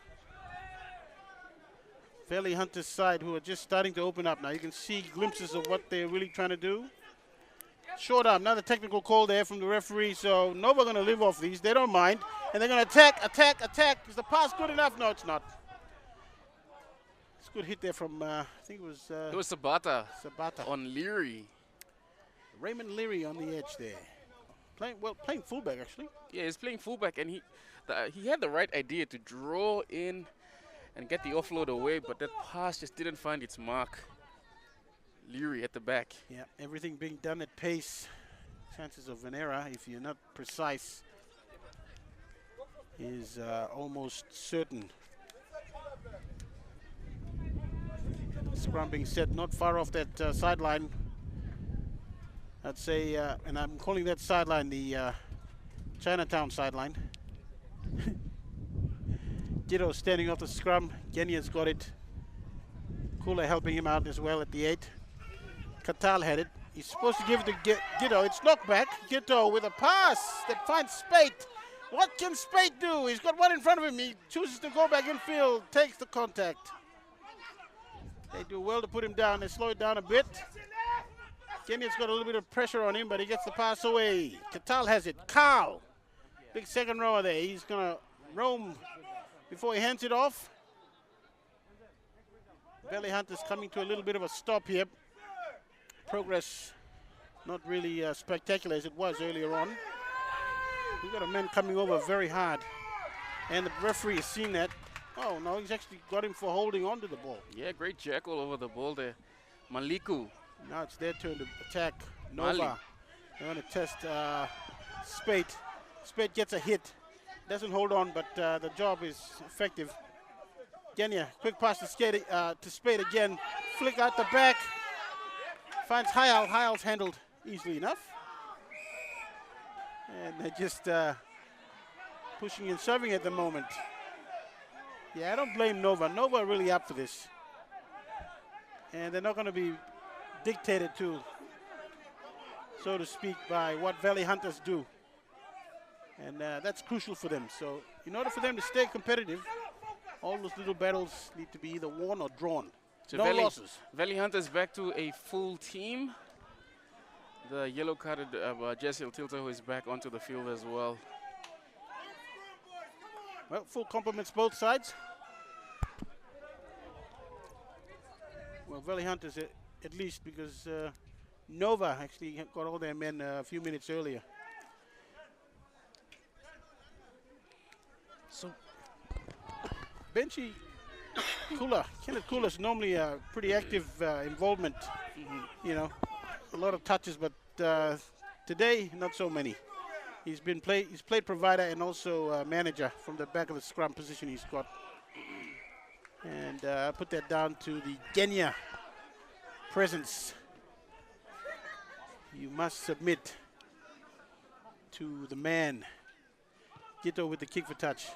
Valley Hunters side, who are just starting to open up now. You can see glimpses of what they're really trying to do. Short arm, another technical call there from the referee. So Nova going to live off these. They don't mind. And they're going to attack. Is the pass good enough? No, it's not. It's a good hit there from, I think it was Sabata. Sabata. On Leary. Raymond Leary on the edge there. Playing fullback, actually. Yeah, he's playing fullback, and he had the right idea to draw in and get the offload away, but that pass just didn't find its mark. Leary at the back. Yeah, everything being done at pace. Chances of an error, if you're not precise, is almost certain. Scrum being set not far off that sideline. I'd say, and I'm calling that sideline the Chinatown sideline. Ditto standing off the scrum. Genia's got it. Kula helping him out as well at the 8. Katal had it. He's supposed to give it to Gitto. It's knocked back. Gitto with a pass that finds Spate. What can Spate do? He's got one in front of him. He chooses to go back infield, takes the contact. They do well to put him down. They slow it down a bit. Kenya's got a little bit of pressure on him, but he gets the pass away. Katal has it. Carl. Big second rower there. He's going to roam before he hands it off. Valley Hunters coming to a little bit of a stop here. Progress not really spectacular as it was earlier on. We've got a man coming over very hard. And the referee has seen that. Oh, no, he's actually got him for holding on to the ball. Yeah, great jackal over the ball there. Maliku. Now it's their turn to attack Nova. They're going to test Spate. Spate gets a hit. Doesn't hold on, but the job is effective. Genia, quick pass to Spate again. Flick out the back. Finds Hyal. Hyal's handled easily enough. And they're just pushing and shoving at the moment. Yeah, I don't blame Nova. Nova are really up for this. And they're not going to be dictated to, so to speak, by what Valley Hunters do. And that's crucial for them. So in order for them to stay competitive, all those little battles need to be either won or drawn. So no losses. Valley Hunters back to a full team. The yellow-carded Jesse Tilta, who is back onto the field as well. Well, full compliments both sides. Well, Valley Hunters at least, because Nova actually got all their men a few minutes earlier. So Benchy Kula, Kenneth Kula's normally a pretty active involvement. You know, a lot of touches, but today not so many. He's played provider and also manager from the back of the scrum position he's got. And I put that down to the Genia presence. You must submit to the man. Gito with the kick for touch.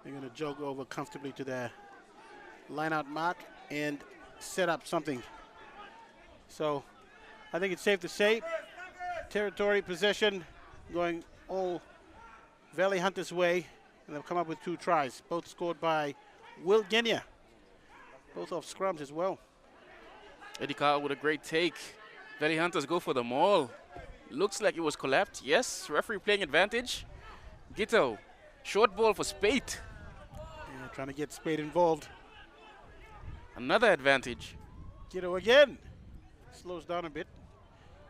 They're going to jog over comfortably to their line-out mark and set up something. So I think it's safe to say territory possession going all Valley Hunters' way, and they've come up with 2 tries, both scored by Will Genia, both off scrums as well. Eddie Carl with a great take. Valley Hunters go for the maul. Looks like it was collapsed. Yes, referee playing advantage. Gito, short ball for Spade. Yeah, trying to get Spade involved. Another advantage. Gito again. Slows down a bit.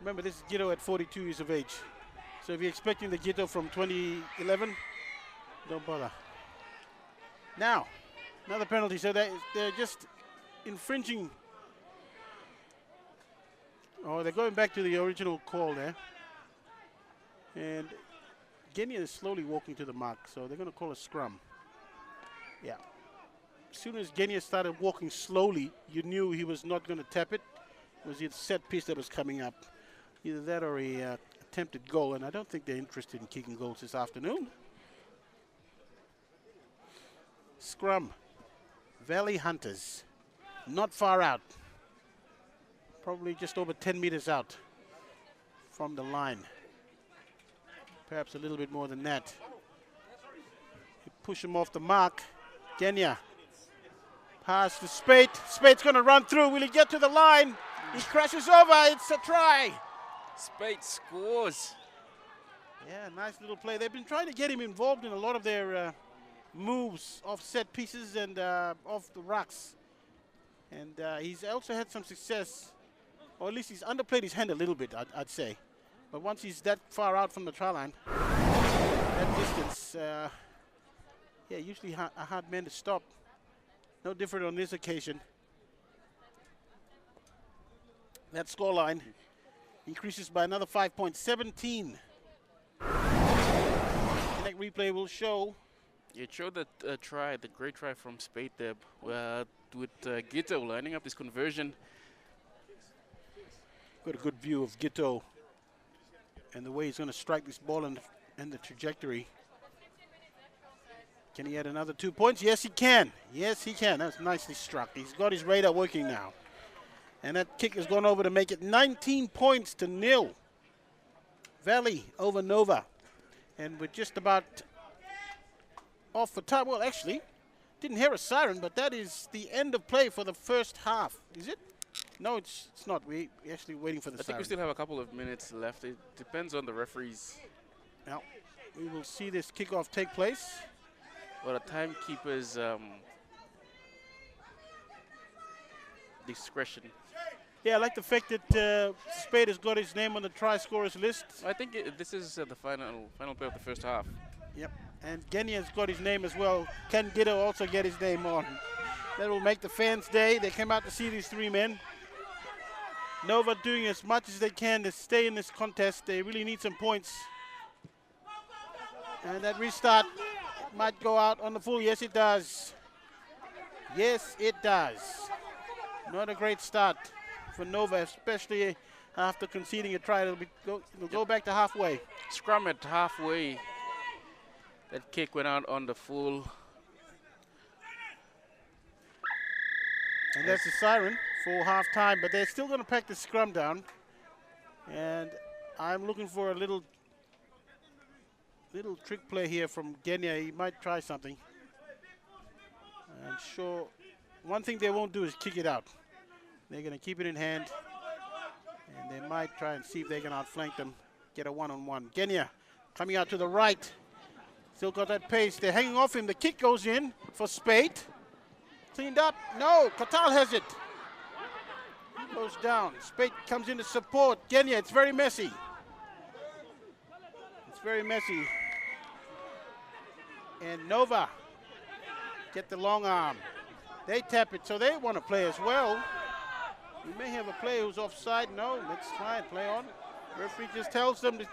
Remember, this is Gito at 42 years of age. So if you're expecting the Gito from 2011, don't bother. Now, another penalty. So they're just infringing. Oh, they're going back to the original call there. And Genia is slowly walking to the mark, so they're going to call a scrum. Yeah. As soon as Genia started walking slowly, you knew he was not going to tap it. It was the set piece that was coming up. Either that or a attempted goal, and I don't think they're interested in kicking goals this afternoon. Scrum. Valley Hunters. Not far out. Probably just over 10 meters out from the line. Perhaps a little bit more than that. You push him off the mark. Genia. Pass to Spade. Spade's going to run through. Will he get to the line? He crashes over. It's a try. Spade scores. Yeah, nice little play. They've been trying to get him involved in a lot of their moves off set pieces and off the rucks. And he's also had some success, or at least he's underplayed his hand a little bit, I'd say. But once he's that far out from the try line, that distance, yeah, usually a hard man to stop. No different on this occasion. That scoreline increases by another 5 points, 17. Connect replay will show. It showed that try, the great try from Spade there, with Gito lining up this conversion. Got a good view of Gito and the way he's going to strike this ball and the trajectory. Can he add another 2 points? Yes, he can. Yes, he can. That's nicely struck. He's got his radar working now. And that kick has gone over to make it 19 points to 0. Valley over Nova. And we're just about off for time. Well, actually, didn't hear a siren, but that is the end of play for the first half. Is it? No, it's not. We're actually waiting for the siren. I think we still have a couple of minutes left. It depends on the referees. Now, we will see this kickoff take place. Well, the timekeeper's discretion. Yeah, I like the fact that Spade has got his name on the try scorers list. I think this is the final play of the first half. Yep, and Genia's got his name as well. Can Gito also get his name on? That will make the fans' day. They came out to see these 3 men. Nova doing as much as they can to stay in this contest. They really need some points. And that restart might go out on the full. Yes, it does. Yes, it does. Not a great start for Nova, especially after conceding a try. It'll go back to halfway. Scrum at halfway. That kick went out on the full. And that's the siren for half time, but they're still going to pack the scrum down. And I'm looking for a little trick play here from Genia. He might try something. I'm sure one thing they won't do is kick it out. They're going to keep it in hand, and they might try and see if they can outflank them, get a one-on-one. Genia coming out to the right. Still got that pace. They're hanging off him. The kick goes in for Spade. Cleaned up. No, Katal has it. He goes down. Spade comes in to support Genia. It's very messy. It's very messy. And Nova get the long arm. They tap it, so they want to play as well. We may have a player who's offside. No, let's try and play on. Referee just tells them to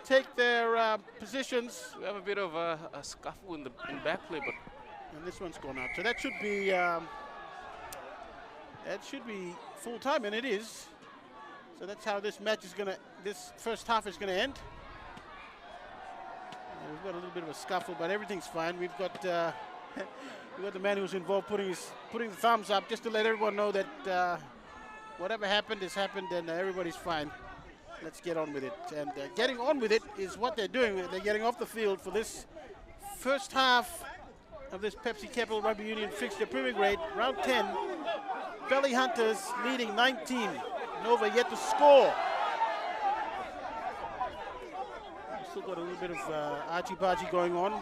take their positions. We have a bit of a scuffle in back play, but and this one's gone out. So that should be full time, and it is. So that's how this match is this first half is gonna end. And we've got a little bit of a scuffle, but everything's fine. We've got we've got the man who's involved putting the thumbs up just to let everyone know that whatever happened has happened, and everybody's fine. Let's get on with it. And getting on with it is what they're doing. They're getting off the field for this first half of this Pepsi Capital Rugby Union fixture Premier Grade, round 10. Valley Hunters leading 19. Nova yet to score. We've still got a little bit of archie-barchie going on.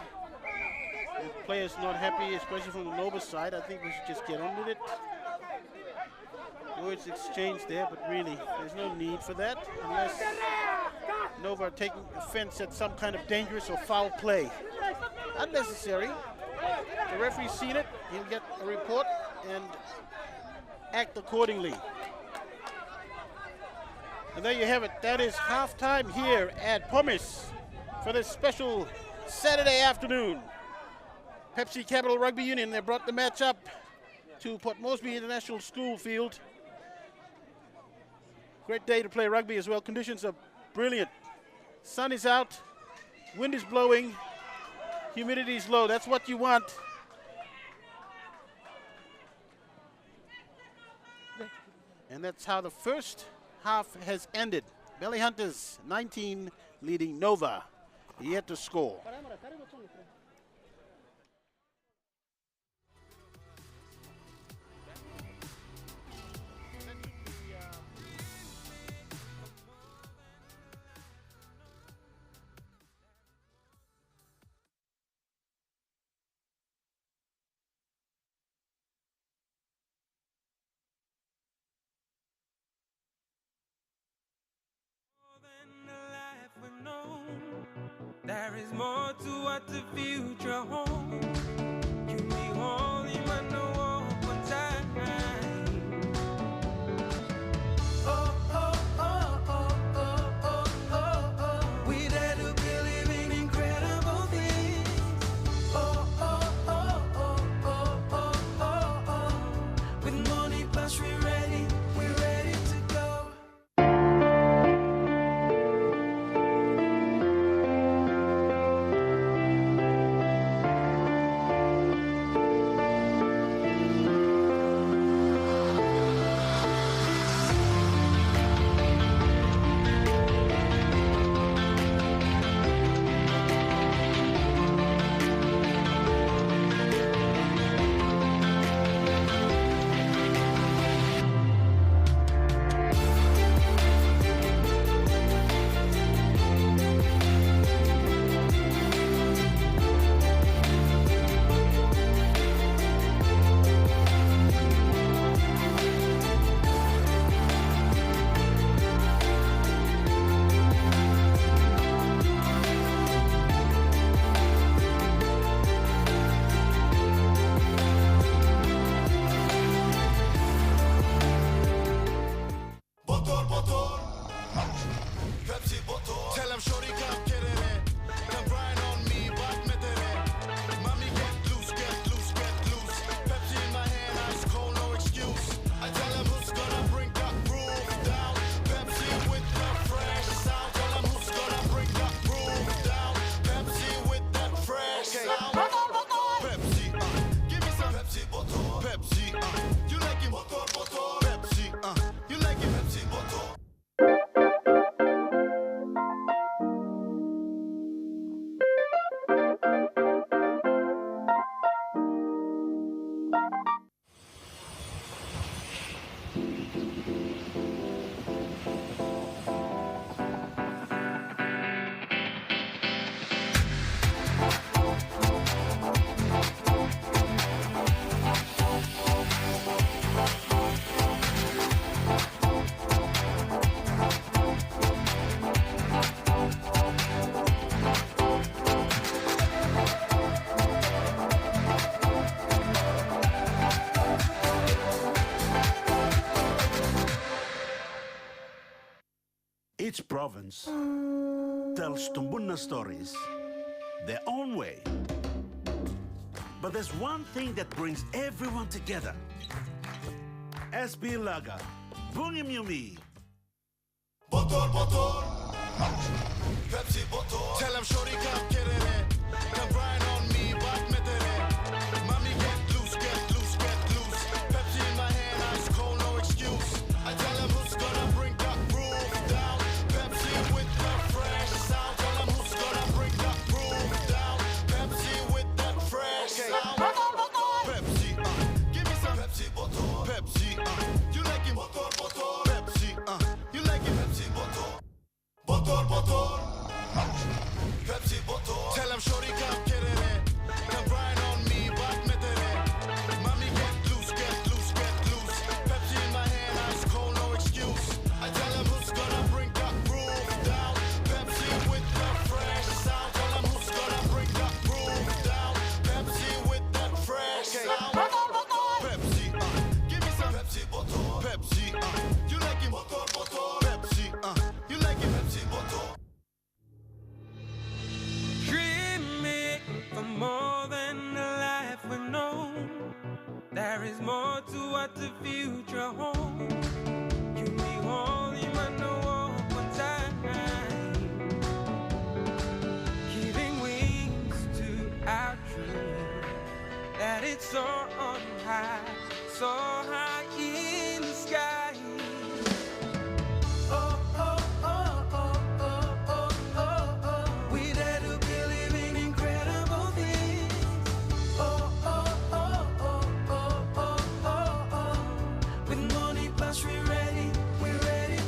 With players not happy, especially from the Nova side. I think we should just get on with it. Words exchanged there, but really, there's no need for that unless Nova are taking offense at some kind of dangerous or foul play. Unnecessary. The referee's seen it. He'll get a report and act accordingly. And there you have it. That is halftime here at Pomis for this special Saturday afternoon. Pepsi Capital Rugby Union, they brought the match up to Port Moresby International School Field. Great day to play rugby as well. Conditions are brilliant. Sun is out, wind is blowing, humidity is low. That's what you want. And that's how the first half has ended. Valley Hunters 19 leading Nova, yet to score. There is more to what the future holds. You be holy, man, no one time. Oh, oh, oh, oh, oh, oh, oh, oh. We dare to believe in incredible things. Oh, oh, oh, oh, oh, oh, oh, oh. With money plus we're ready to go. Each province tells Tumbuna stories their own way. But there's one thing that brings everyone together. SB Laga, Bungim Yumi. Motor, Pepsi motor. Tell them shorty come get it. Come grind on me, but Mommy get loose. Pepsi in my hand, ice cold, no excuse. I tell more to what the future holds. You be holy, man, no one time. Giving wings to our dream, that it's so on high, so high in the sky. Oh, oh, oh, oh, oh, oh, oh, oh. We dare to believe in incredible things. Oh, oh, oh, oh, oh, oh, oh, oh. With money plus we're ready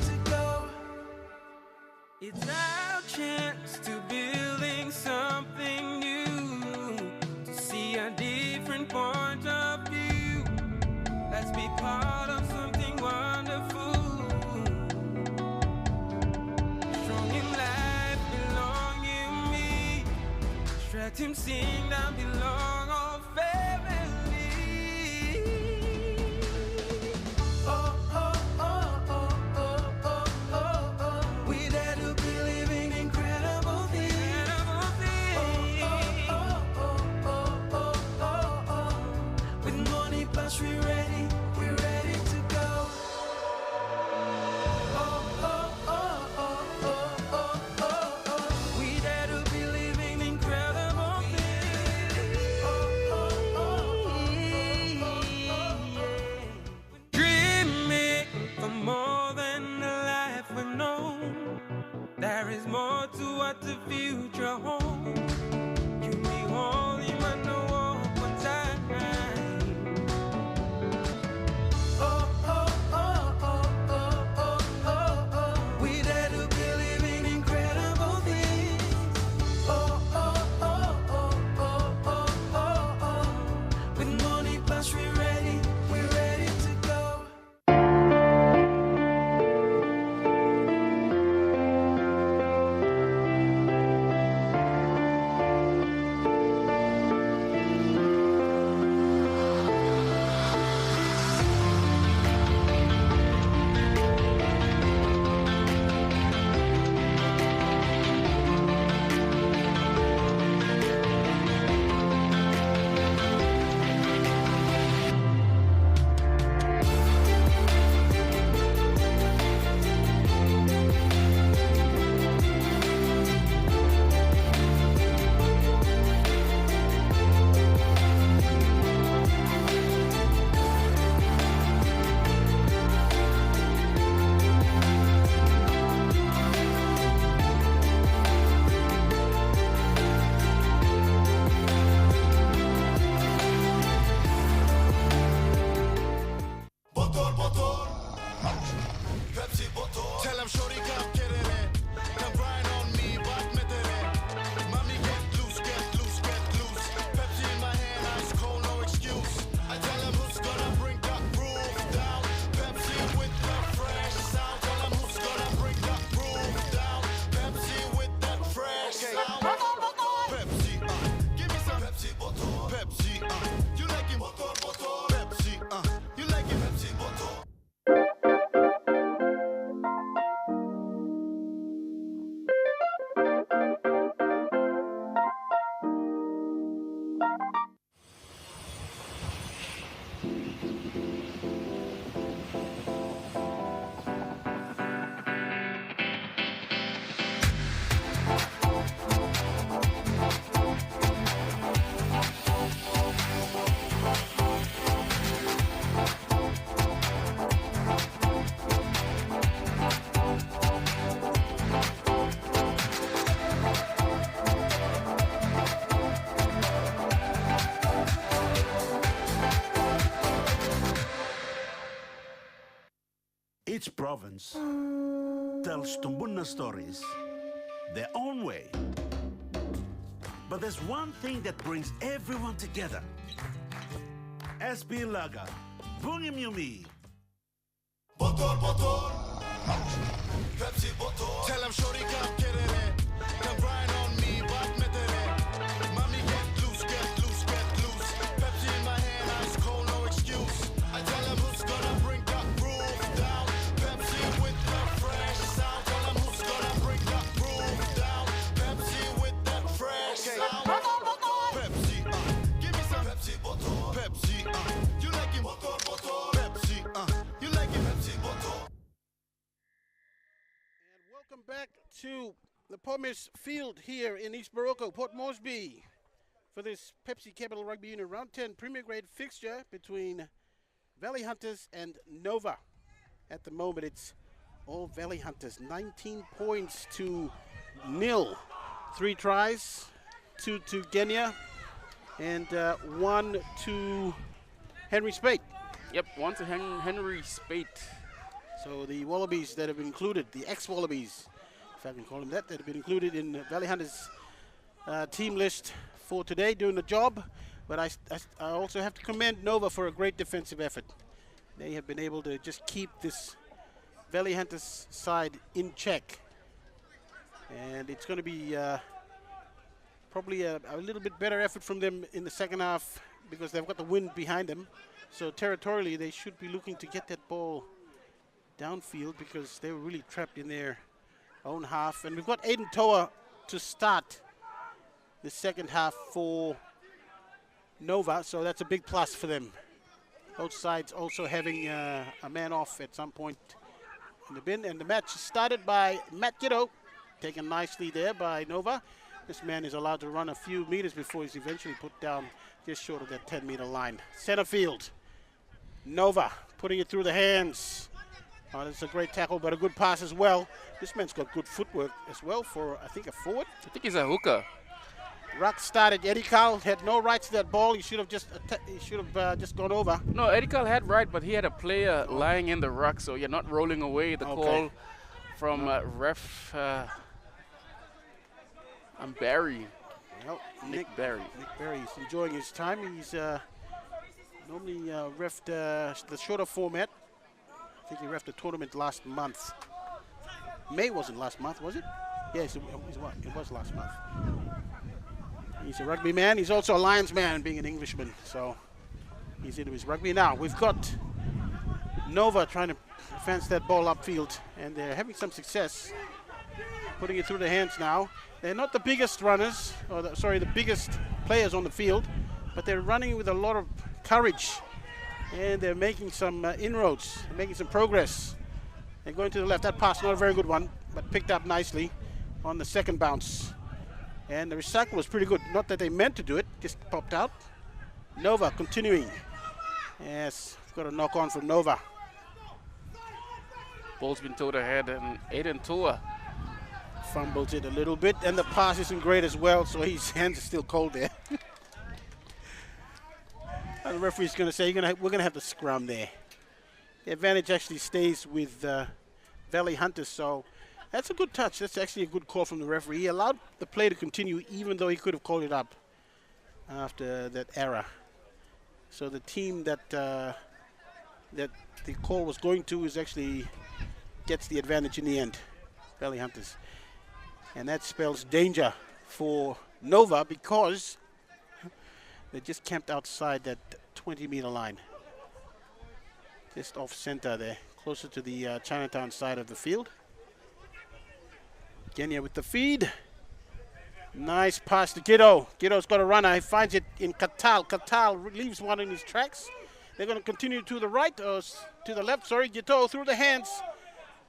to go. It's our chance to building something new, to see a different point of view. Let's be part of something wonderful. Strong in life, belong in me. Stretch him, sing, down belong all family. Oh, oh, oh, oh, oh, oh, oh, oh. We dare to believe in incredible things. Oh, oh, oh, oh, oh, oh, oh. With money plus we're ready to go. Oh, oh, oh, oh, oh, oh, oh, oh. We dare to believe in incredible things. Oh, oh, oh, oh, oh, yeah. Dreaming for more than the life we've known. There is more to what the future holds. You be holy, man, no one time. Oh, oh, oh, oh, oh, oh, oh, oh. We dare to believe in incredible things. Oh, oh, oh, oh, oh, oh, oh, oh. With money plus we're ready to go. Bottle. Pepsi bottle. Tell him shorty come get it in. Come grind on me, but metere. Mommy get loose. Pepsi in my hand, ice cold, no excuse. I tell him who's gonna bring the groove down. Pepsi with the fresh sound. Tell him who's gonna bring the groove down. Pepsi with that fresh sound. Pepsi, give me some Pepsi bottle. Pepsi, you like it bottle. Pepsi, you like it Pepsi bottle. Each province tells Tumbuna stories their own way. But there's one thing that brings everyone together. SB Laga, Bungim Yumi. Bottle. Pepsi bottle. Tell him shorty come get it in. Come grind on me, but metere. Mommy get loose. Pepsi in my hand, ice cold, no excuse. I tell him who's gonna bring the groove down. Pepsi with the fresh sound. Tell him who's gonna bring the groove down. Pepsi with that fresh sound. Pepsi, give me some Pepsi bottle. Pepsi, you like it bottle. Welcome back to the Pommes Field here in East Morocco, Port Moresby, for this Pepsi Capital Rugby Union Round 10 Premier Grade fixture between Valley Hunters and Nova. At the moment, it's all Valley Hunters, 19 points to 0. 3 tries, 2 to Kenya, and 1 to Henry Spate. Yep, 1 to Henry Spate. So the Wallabies that have been included, the ex-Wallabies, if I can call them that have been included in Valley Hunters team list for today, doing the job. But I also have to commend Nova for a great defensive effort. They have been able to just keep this Valley Hunters side in check. And it's going to be probably a little bit better effort from them in the second half because they've got the wind behind them. So territorially, they should be looking to get that ball downfield because they were really trapped in their own half. And we've got Aiden Toa to start the second half for Nova, so that's a big plus for them. Both sides also having a man off at some point in the bin. And the match started by Matt Giddo, taken nicely there by Nova. This man is allowed to run a few meters before he's eventually put down just short of that 10-meter line. Center field, Nova putting it through the hands. Oh, that's a great tackle, but a good pass as well. This man's got good footwork as well for, I think, a forward. I think he's a hooker. Ruck started. Eddie Carl had no right to that ball. He should have just just gone over. No, Eddie Carl had right, but he had a player lying in the ruck, so you're not rolling away. The call from ref Barry. Well, Nick Barry. Nick Barry is enjoying his time. He's normally refed the shorter format. I think he refed the tournament last month. May wasn't last month, was it? Yes, it was last month. He's a rugby man. He's also a Lions man, being an Englishman. So he's into his rugby. Now, we've got Nova trying to advance that ball upfield, and they're having some success putting it through the hands now. They're not the biggest runners, or the biggest players on the field, but they're running with a lot of courage. And they're making some inroads, making some progress. They're going to the left. That pass, not a very good one, but picked up nicely on the second bounce. And the recycle was pretty good. Not that they meant to do it, just popped out. Nova continuing. Yes, got a knock on from Nova. Ball's been towed ahead, and Aiden Toa Fumbles it a little bit, and the pass isn't great as well, so his hands are still cold there. The referee's going to say we're going to have the scrum there. The advantage actually stays with Valley Hunters, so that's a good touch. That's actually a good call from the referee. He allowed the play to continue even though he could have called it up after that error. So the team that the call was going to is actually gets the advantage in the end, Valley Hunters. And that spells danger for Nova because they just camped outside that 20-meter line. Just off center there, closer to the Chinatown side of the field. Kenya with the feed. Nice pass to Giddo. Giddo's got a runner. He finds it in Katal. Katal leaves one in his tracks. They're going to continue to the right, or to the left, sorry. Giddo through the hands.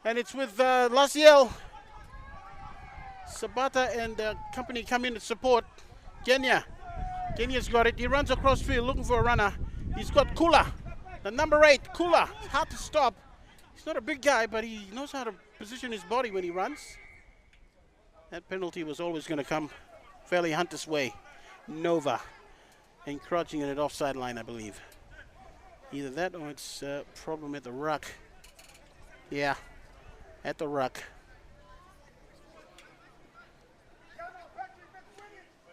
And it's with Laziel. Sabata and company come in to support Kenya. Kenya's got it. He runs across field looking for a runner. He's got Kula, the number 8. Kula, it's hard to stop. He's not a big guy, but he knows how to position his body when he runs. That penalty was always going to come Valley Hunters' way. Nova encroaching in an offside line, I believe. Either that or it's a problem at the ruck. Yeah, at the ruck.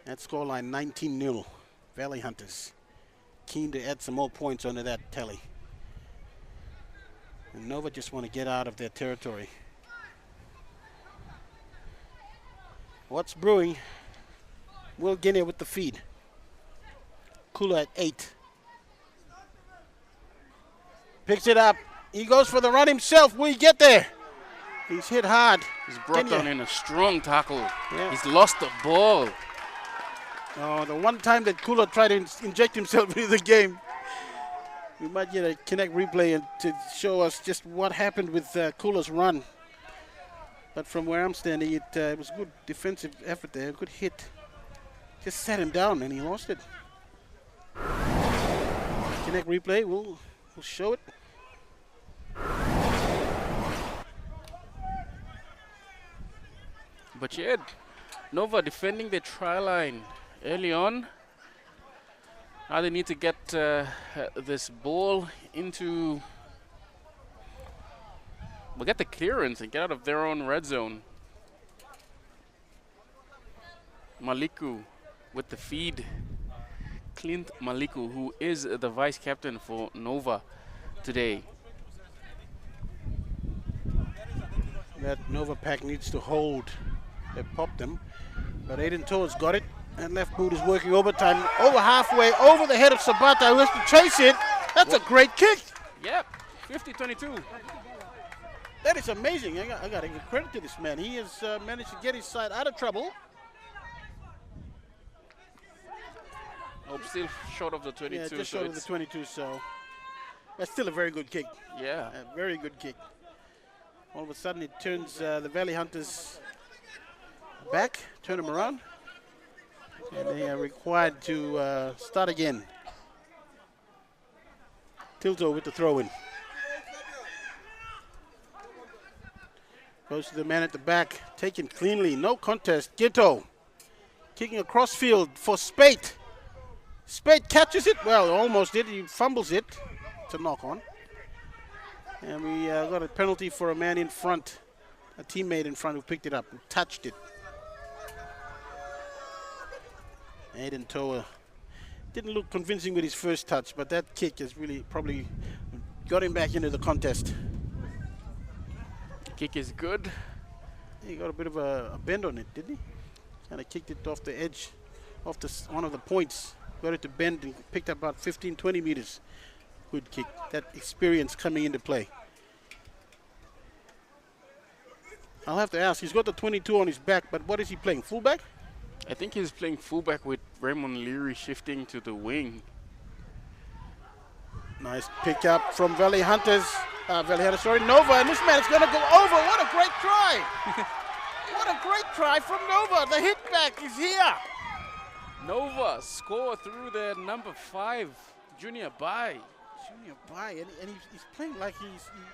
That scoreline 19-0. Valley Hunters keen to add some more points onto that tally. And Nova just want to get out of their territory. What's brewing? Will Guinea with the feed. Kula at 8. Picks it up. He goes for the run himself. Will he get there? He's hit hard. He's brought down in a strong tackle. Yeah. He's lost the ball. Oh, the one time that Kula tried to inject himself into the game. We might get a Connect replay to show us just what happened with Kula's run. But from where I'm standing, it was a good defensive effort there, a good hit. Just sat him down and he lost it. Connect replay, we'll show it. But yet, Nova defending their try line early on. Now they need to get this ball into, well, get the clearance and get out of their own red zone. Maliku with the feed. Clint Maliku, who is the vice captain for Nova today. That Nova pack needs to hold. They popped them, but Aiden Toa's got it, and left boot is working overtime, over halfway, over the head of Sabata, who has to chase it. That's a great kick. Yep, 50-22. That is amazing. I got to give credit to this man. He has managed to get his side out of trouble. Oh, still short of the 22. Yeah, just so short of the it's 22, so that's still a very good kick. yeah. A very good kick. All of a sudden, it turns the Valley Hunters back, turn them around, and they are required to start again. Tilto with the throw-in. Goes to the man at the back, taken cleanly, no contest. Gito kicking across field for Spate. Spate catches it, well, almost did, he fumbles it. It's a knock-on. And we got a penalty for a man in front, a teammate in front who picked it up, who touched it. Aiden Toa didn't look convincing with his first touch, but that kick has really probably got him back into the contest. Kick is good. He got a bit of a bend on it, didn't he? Kind of kicked it off the edge, off one of the points. Got it to bend and picked up about 15, 20 meters. Good kick. That experience coming into play. I'll have to ask. He's got the 22 on his back, but what is he playing? Fullback? I think he's playing fullback with Raymond Leary shifting to the wing. Nice pick up from Valley Hunters. Nova, and this man is going to go over. What a great try. What a great try from Nova. The hit back is here. Nova score through their number 5, Junior Bai. Junior Bai, and he's playing like he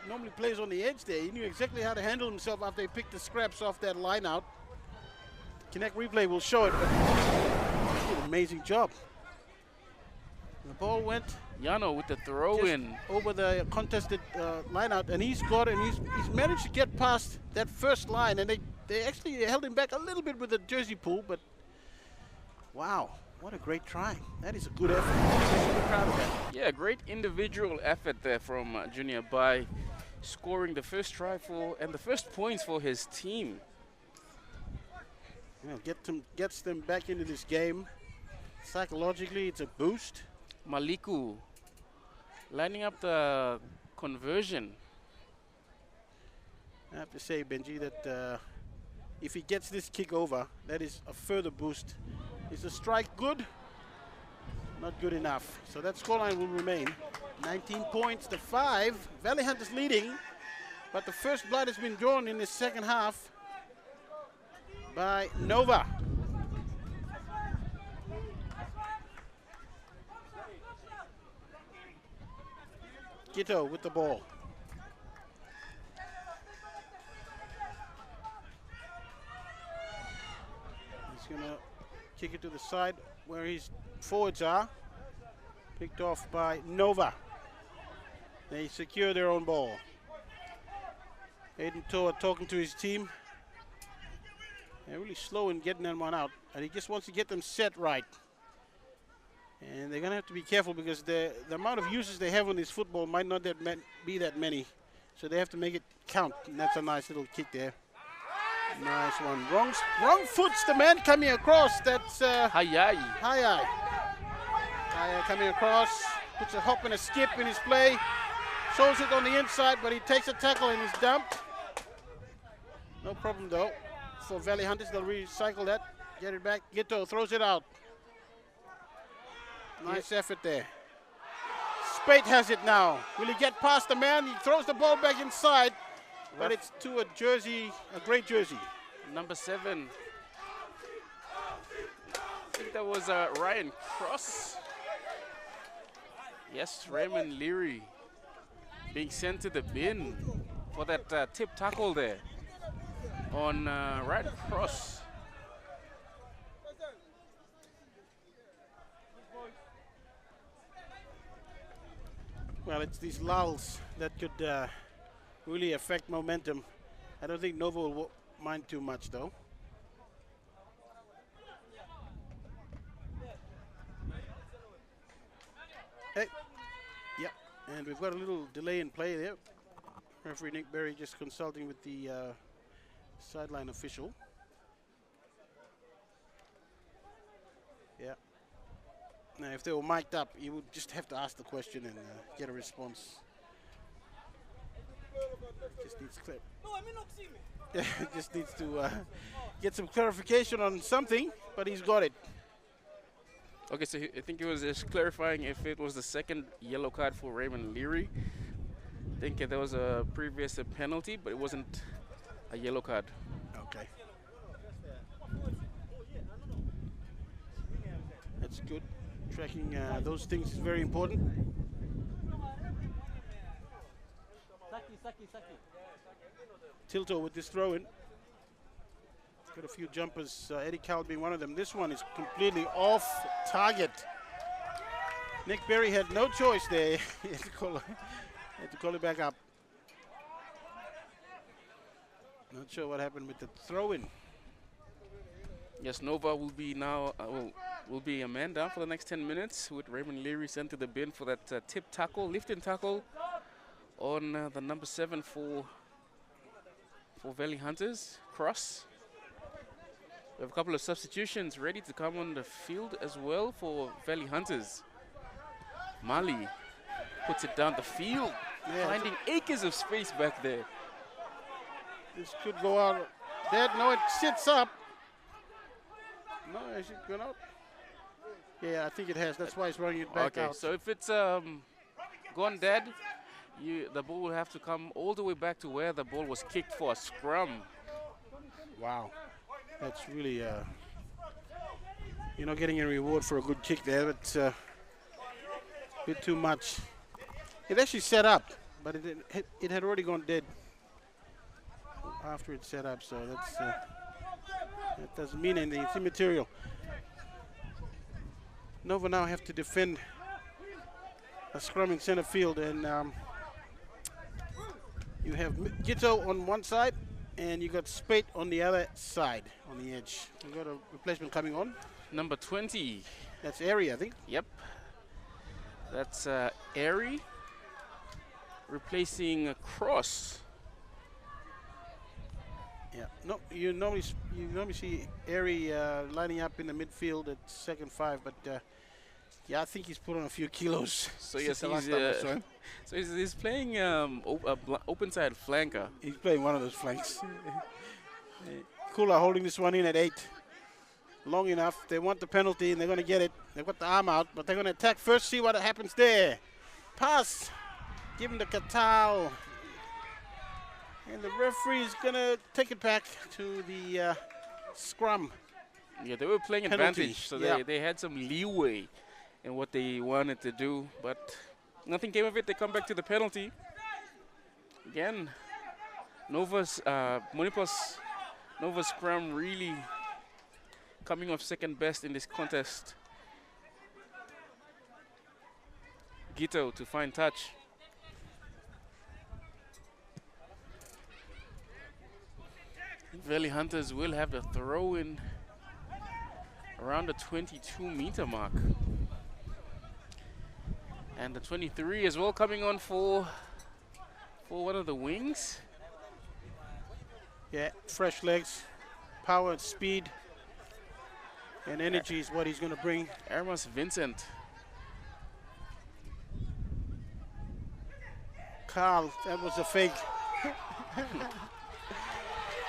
normally plays on the edge there. He knew exactly how to handle himself after he picked the scraps off that line out. Connect replay will show it, but he did an amazing job. The ball went Yano with the throw-in. over the contested line out, and he's got it, and he's managed to get past that first line, and they actually held him back a little bit with the jersey pull, but wow, what a great try. That is a good effort. I'm really proud of that. Yeah, great individual effort there from Junior Bai, scoring the first try and the first points for his team. You know, gets them back into this game. Psychologically, it's a boost. Maliku lining up the conversion. I have to say, Benji, that if he gets this kick over, that is a further boost. Is the strike good? Not good enough. So that scoreline will remain 19 points to 5. Valley Hunters leading, but the first blood has been drawn in the second half by Nova. Gito with the ball. He's going to kick it to the side where his forwards are. Picked off by Nova. They secure their own ball. Aiden Toa talking to his team. They're really slow in getting that one out, and he just wants to get them set right. And they're going to have to be careful because the amount of uses they have on this football might not be that many. So they have to make it count, and that's a nice little kick there. Nice one. Wrong foot's the man coming across. That's Hayai. Hayai coming across, puts a hop and a skip in his play. Shows it on the inside, but he takes a tackle and he's dumped. No problem though. For Valley Hunters, they'll recycle that, get it back. Gito throws it out. Nice effort there. Spate has it now. Will he get past the man? He throws the ball back inside. but it's to a jersey, a great jersey. Number 7. I think that was Ryan Cross. Yes, Raymond Leary being sent to the bin for that tip tackle there on Ryan Cross. Well, it's these lulls that could really affect momentum. I don't think Nova will mind too much, though. Hey, yep, and we've got a little delay in play there. Referee Nick Berry just consulting with the sideline official. Yeah. Now, if they were mic'd up, you would just have to ask the question and get a response. Just needs just needs to get some clarification on something, but he's got it. Okay, so I think he was just clarifying if it was the second yellow card for Raymond Leary. I think there was a previous penalty, but it wasn't a yellow card. Okay. That's good. Tracking those things is very important. Tilto with this throw in. Got a few jumpers, Eddie Cowell being one of them. This one is completely off target. Nick Berry had no choice there. He had to call it back up. Not sure what happened with the throw in. Yes, Nova will be now will be a man down for the next 10 minutes with Raymond Leary sent to the bin for that tip tackle, lifting tackle on the number 7 for Valley Hunters, Cross. We have a couple of substitutions ready to come on the field as well for Valley Hunters. Mali puts it down the field, finding acres of space back there. This could go out. Dead. No, it sits up. No, has it gone out? Yeah, I think it has. That's why it's running it back out. So if it's gone dead, the ball will have to come all the way back to where the ball was kicked for a scrum. Wow. That's really, you're not getting a reward for a good kick there, but a bit too much. It actually set up, but it had already gone dead after it set up, so that's that doesn't mean anything. It's immaterial. Nova now have to defend a scrum in center field, and you have Gito on one side, and you got Spate on the other side, on the edge. We've got a replacement coming on. Number 20. That's Airy, I think. Yep. That's Airy replacing Cross. Yeah. No, you normally see Airy lining up in the midfield at second 5, but yeah, I think he's put on a few kilos. So yes, he's playing open side flanker. He's playing one of those flanks. Kula holding this one in at 8. Long enough. They want the penalty and they're going to get it. They've got the arm out, but they're going to attack first. See what happens there. Pass. Give him the Katal. And the referee is going to take it back to the scrum. Yeah, they were playing advantage, so they had some leeway in what they wanted to do, but nothing came of it. They come back to the penalty. Again, Nova's Nova scrum really coming off second best in this contest. Gito to find touch. Valley Hunters will have the throw in around the 22-meter mark. And the 23 as well coming on for one of the wings. Yeah, fresh legs, power and speed, and energy is what he's going to bring. Ermas Vincent. Carl, that was a fake.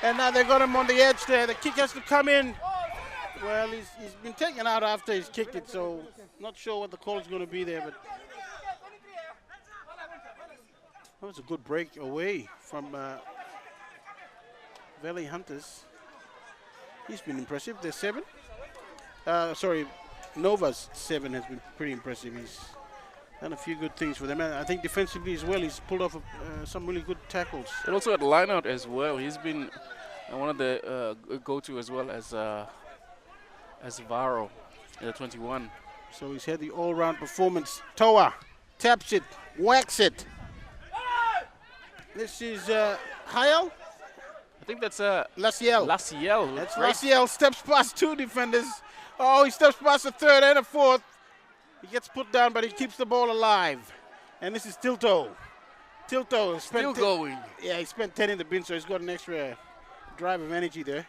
And now they got him on the edge there. The kick has to come in. Well, he's been taken out after he's kicked it, so not sure what the call is going to be there, but that was a good break away from Valley Hunters, he's been impressive. They're 7. Sorry, Nova's 7 has been pretty impressive. He's done a few good things for them. And I think defensively as well, he's pulled off some really good tackles. And also at lineout as well, he's been one of the go-to as well as Varo at 21. So he's had the all-round performance. Toa taps it, whacks it. This is Hayal. I think that's Laciel. Laciel. That's Great. Laciel. Steps past 2 defenders. Oh, he steps past a 3rd and a 4th. He gets put down, but he keeps the ball alive. And this is Tilto. Tilto spent Still going. Yeah, he spent 10 in the bin, so he's got an extra drive of energy there.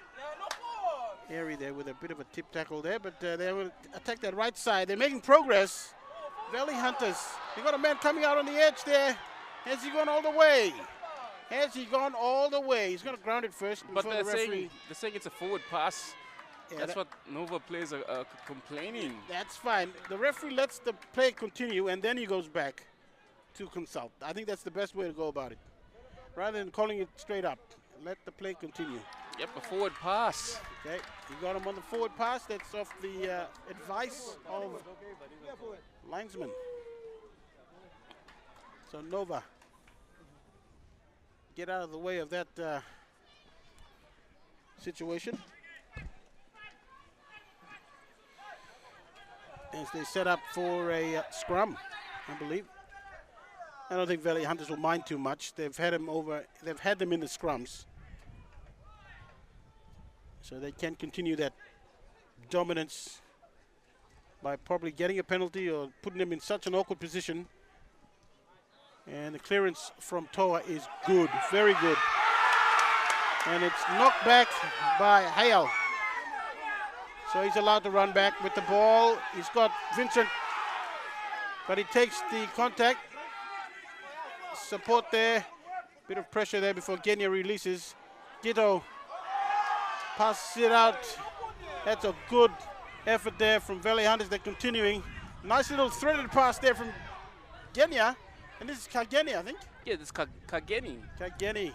Airy there with a bit of a tip tackle there, but they will attack that right side. They're making progress. Valley Hunters. They got a man coming out on the edge there. Has he gone all the way? Has he gone all the way? He's going to ground it first But before they're the referee. saying it's a forward pass. Yeah, That's that- what Nova players are complaining. That's fine. The referee lets the play continue, and then he goes back to consult. I think that's the best way to go about it. Rather than calling it straight up, let the play continue. Yep, a forward pass. Okay, you got him on the forward pass. That's off the advice of linesman. So Nova, get out of the way of that situation. As they set up for a scrum, I believe. I don't think Valley Hunters will mind too much. They've had them in the scrums. So they can continue that dominance by probably getting a penalty or putting them in such an awkward position. And the clearance from Toa is good, very good. And it's knocked back by Hale. So he's allowed to run back with the ball. He's got Vincent, but he takes the contact. Support there, bit of pressure there before Kenya releases. Gito passes it out. That's a good effort there from Valley Hunters. They're continuing. Nice little threaded pass there from Kenya. And this is Kageni, I think. Yeah, this is Kageni. Kageni.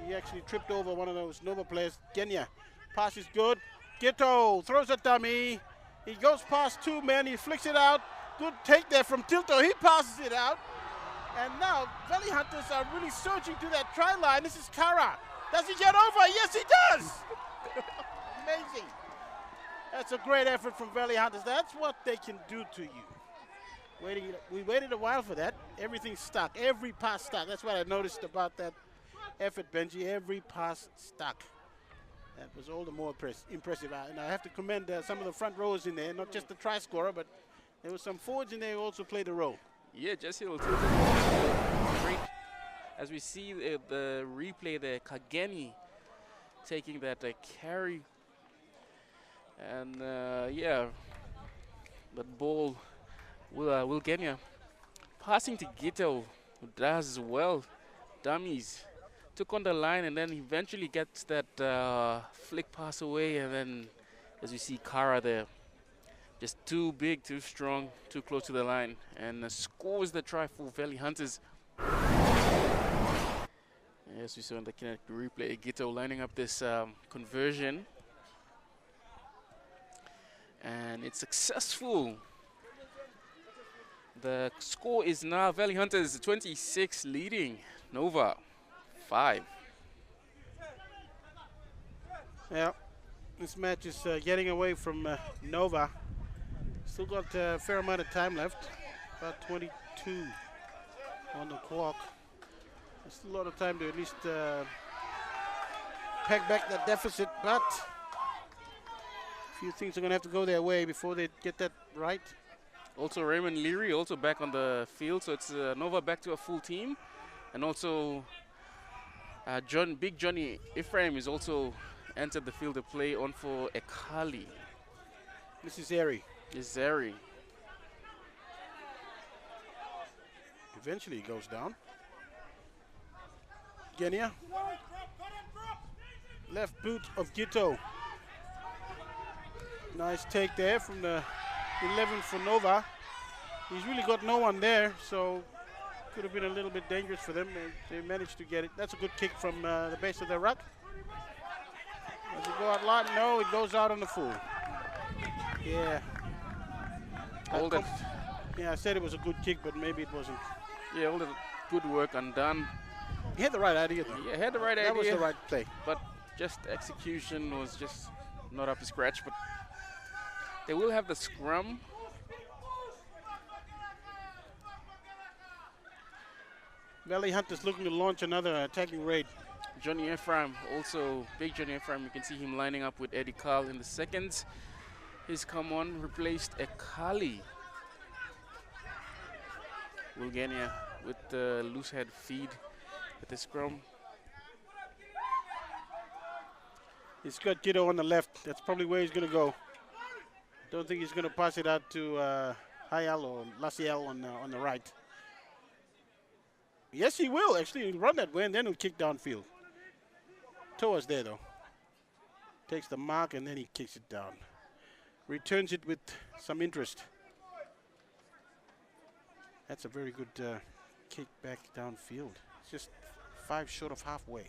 He actually tripped over one of those Nova players. Kenya. Pass is good. Gito throws a dummy. He goes past 2 men. He flicks it out. Good take there from Tilto. He passes it out. And now Valley Hunters are really surging to that try line. This is Kara. Does he get over? Yes, he does. Amazing. That's a great effort from Valley Hunters. That's what they can do to you. We waited a while for that. Everything stuck. Every pass stuck. That's what I noticed about that effort, Benji. Every pass stuck. That was all the more impressive. And I have to commend some of the front rows in there, not just the try scorer, but there were some forwards in there who also played a role. Yeah, Jesse will take great. As we see the replay there, Kageni taking that carry. And yeah, that ball will Kenya passing to Gito, who does well. Dummies took on the line and then eventually gets that flick pass away. And then as we see Kara there, just too big, too strong, too close to the line, and scores the try for Valley Hunters. As we saw in the Kinect replay, Gito lining up this conversion. And it's successful. The score is now Valley Hunters 26 leading Nova 5. Yeah, this match is getting away from Nova. Still got a fair amount of time left, about 22 on the clock. There's still a lot of time to at least peg back that deficit, but a few things are going to have to go their way before they get that right. Also Raymond Leary also back on the field, so it's Nova back to a full team. And also Big Johnny Ephraim is also entered the field to play on for Ekali. This is Eri. Zeri. Eventually he goes down. Genia. Left boot of Gito. Nice take there from the 11 for Nova. He's really got no one there, so could have been a little bit dangerous for them. They managed to get it. That's a good kick from the base of their ruck. Does it go out line? No, it goes out on the full. Yeah. All that, Yeah, I said it was a good kick, but maybe it wasn't. yeah, all the good work undone. He had the right idea, though. Yeah, had the right idea. That was the right play. But just execution was just not up to scratch. But they will have the scrum. Valley Hunters looking to launch another attacking raid. Johnny Ephraim, also big Johnny Ephraim. You can see him lining up with Eddie Carl in the seconds. He's come on, replaced Ekali. Bulgaria with the loose head feed at the scrum. He's got Gito on the left. That's probably where he's going to go. Don't think he's going to pass it out to Hayal or Lasiel on the right. Yes, he will actually run that way and then he'll kick downfield. Toa's there though. Takes the mark and then he kicks it down. Returns it with some interest. That's a very good kick back downfield. It's just 5 short of halfway.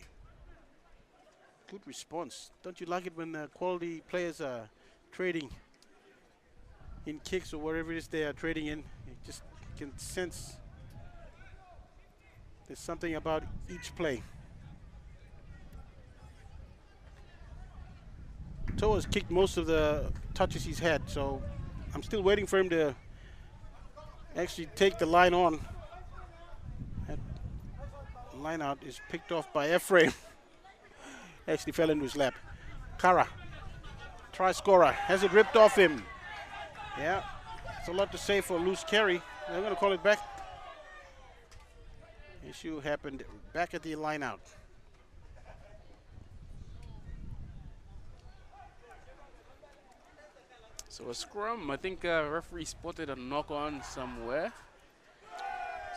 Good response. Don't you like it when quality players are trading in kicks or wherever it is they are trading in? You just can sense there's something about each play. Toa's kicked most of the touches he's had, so I'm still waiting for him to actually take the line on. That line out is picked off by Ephraim. Actually fell into his lap. Kara, try scorer, has it ripped off him. Yeah, it's a lot to say for a loose carry. They're going to call it back. Issue happened back at the line out. So a scrum, I think referee spotted a knock on somewhere.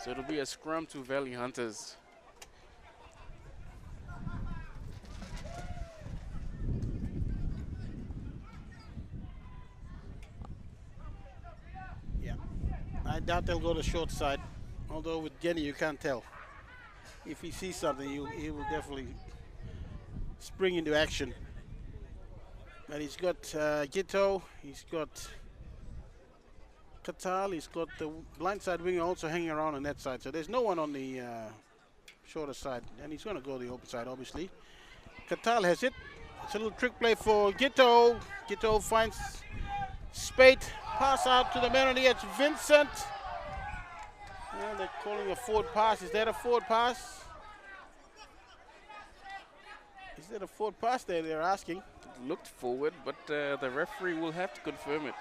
So it'll be a scrum to Valley Hunters. Yeah, I doubt they'll go to short side. Although with Jenny you can't tell. If he sees something, he will definitely spring into action. But he's got Gito, he's got Katal, he's got the blindside winger also hanging around on that side. So there's no one on the shorter side. And he's going to go the open side, obviously. Katal has it. It's a little trick play for Gito. Gito finds Spate. Pass out to the man on the edge, Vincent. Yeah, they're calling a forward pass. Is that a forward pass? Is that a forward pass there, they're asking? It looked forward, but the referee will have to confirm it.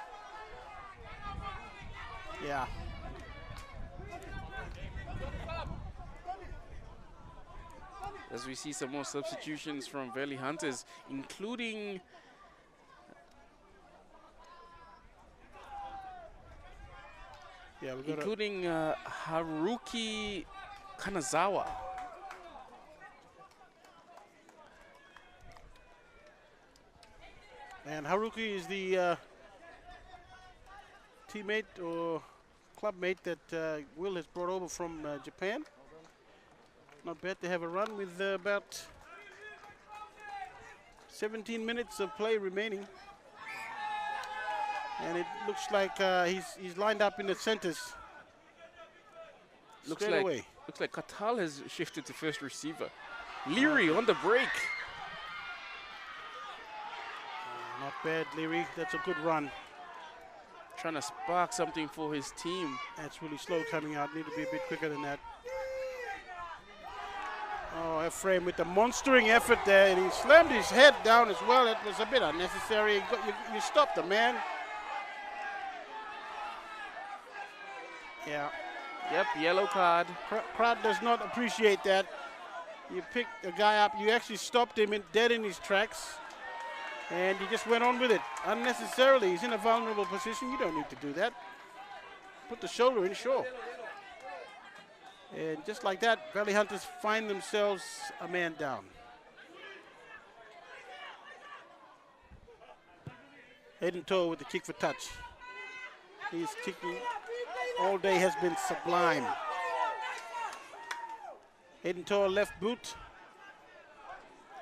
Yeah. As we see some more substitutions from Valley Hunters, including Haruki Kanazawa. And Haruki is the teammate or clubmate that Will has brought over from Japan. Not bad to have a run with about 17 minutes of play remaining. And it looks like he's lined up in the centers. Looks straight away. like Katal has shifted to first receiver. Leary on the break. Not bad, Leary. That's a good run. Trying to spark something for his team. That's really slow coming out. Need to be a bit quicker than that. Oh, Ephraim with the monstering effort there, and he slammed his head down as well. It was a bit unnecessary. You stopped the man. Yeah. Yep, yellow card. Crowd does not appreciate that. You picked a guy up, you actually stopped him dead in his tracks, and he just went on with it unnecessarily. He's in a vulnerable position. You don't need to do that. Put the shoulder in, sure. And just like that, Valley Hunters find themselves a man down. Head and toe with the kick for touch. He's kicking all day, has been sublime. Head and toe left boot.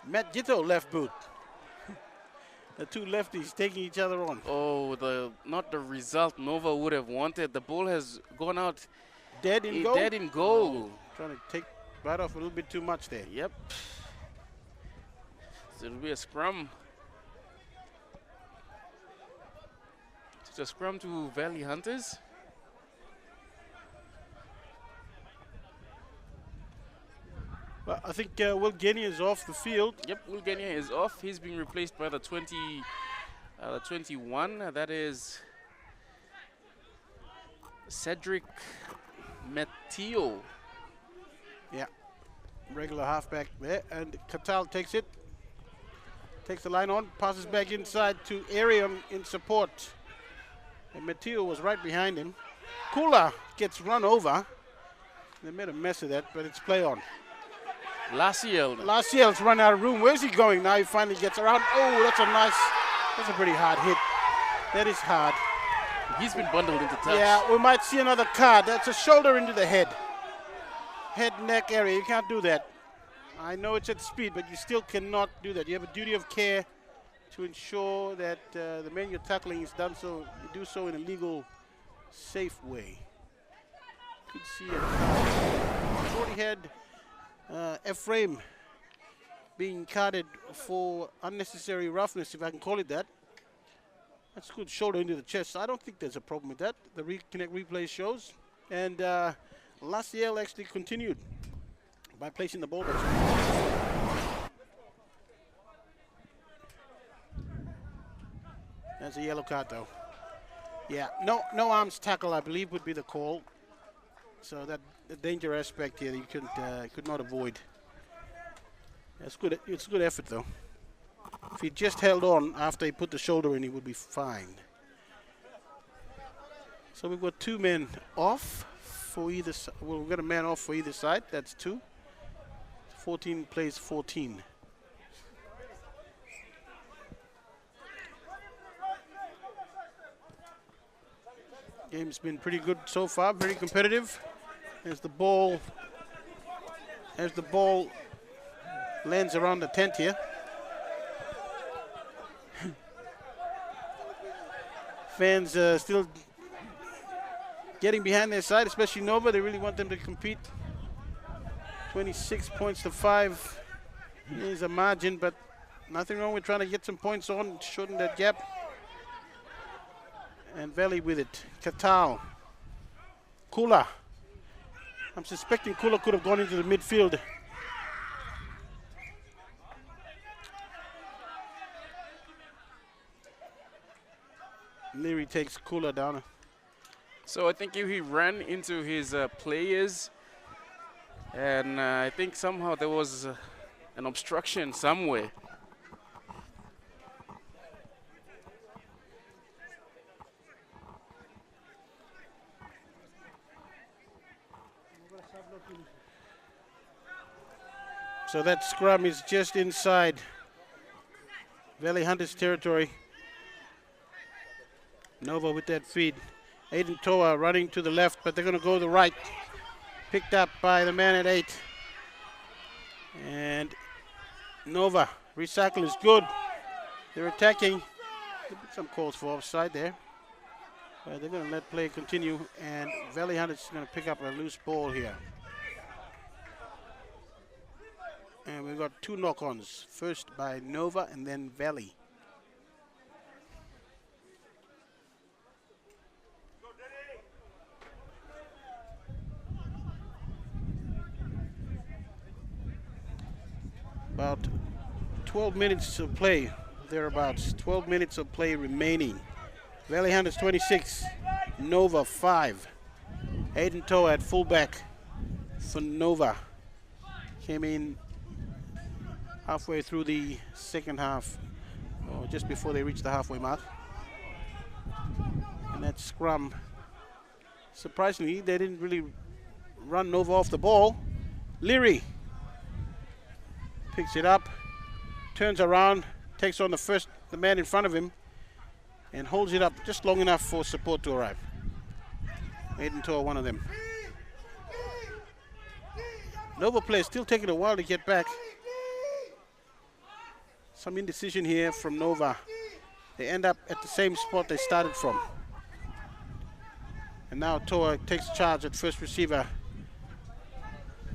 Matt Gito left boot. The two lefties taking each other on. Oh, not the result Nova would have wanted. The ball has gone out Dead in goal? dead in goal. Oh, trying to take right off a little bit too much there. Yep. So it'll be a scrum. It's a scrum to Valley Hunters. Well, I think Will Genia is off the field. Yep, Wilgenia is off. He's being replaced by the 21. That is Cedric Metio. Yeah, regular halfback there. And Katal takes it. Takes the line on, passes back inside to Arian in support. And Mateo was right behind him. Kula gets run over. They made a mess of that, but it's play on. Lasiel's run out of room. Where's he going now? He finally gets around. Oh, that's a pretty hard hit. That is hard. He's been bundled into touch. Yeah, we might see another card. That's a shoulder into the head. Head, neck area. You can't do that. I know it's at speed, but you still cannot do that. You have a duty of care to ensure that the man you're tackling is done so. You do so in a legal, safe way. Could see it. We've already had Ephraim being carded for unnecessary roughness, if I can call it that. That's a good shoulder into the chest. I don't think there's a problem with that. The Reconnect replay shows. And Lasiel actually continued by placing the ball back. That's a yellow card, though. Yeah, no arms tackle, I believe, would be the call. So that the danger aspect here you could not avoid. That's good. It's a good effort, though. If he just held on after he put the shoulder in, he would be fine. So we've got two men off for either side. Well, we've got a man off for either side. That's two. 14 plays 14. Game's been pretty good so far, very competitive. As the ball lands around the tent here. Fans still getting behind their side, especially Nova. They really want them to compete. 26 points to 5 is a margin, but nothing wrong with trying to get some points on, shorten that gap. And Valley with it. Katal. Kula. I'm suspecting Kula could have gone into the midfield. Leary takes Kula down. So I think he ran into his players, and I think somehow there was an obstruction somewhere. So that scrum is just inside Valley Hunters territory. Nova with that feed. Aiden Toa running to the left, but they're going to go to the right. Picked up by the man at 8. And Nova, recycle is good. They're attacking. Some calls for offside there. But they're going to let play continue, and Valley Hunters is going to pick up a loose ball here. And we've got two knock-ons. First by Nova and then Valley. About 12 minutes of play, thereabouts. 12 minutes of play remaining. Valley Hunters 26, Nova 5. Aiden Toa at fullback for Nova. Came in halfway through the second half, or just before they reached the halfway mark. And that scrum, surprisingly, they didn't really run Nova off the ball. Leary picks it up, turns around, takes on the man in front of him, and holds it up just long enough for support to arrive. Aiden Toa, one of them. Nova players still taking a while to get back. Some indecision here from Nova. they end up at the same spot they started from. And now Toa takes charge at first receiver.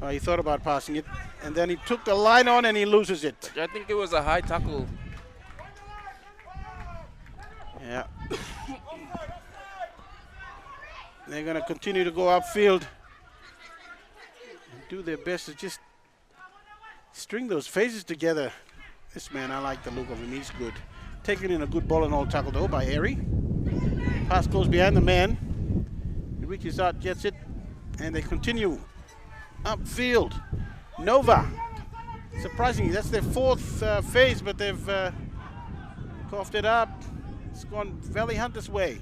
He thought about passing it, and then he took the line on and he loses it. I think it was a high tackle. Yeah. They're going to continue to go upfield and do their best to just string those phases together. This man, I like the look of him. He's good. Taking in a good ball and all tackle though by Airy. Pass goes behind the man. He reaches out, gets it, and they continue upfield. Nova. Surprisingly, that's their fourth phase, but they've coughed it up. It's gone Valley Hunters' way.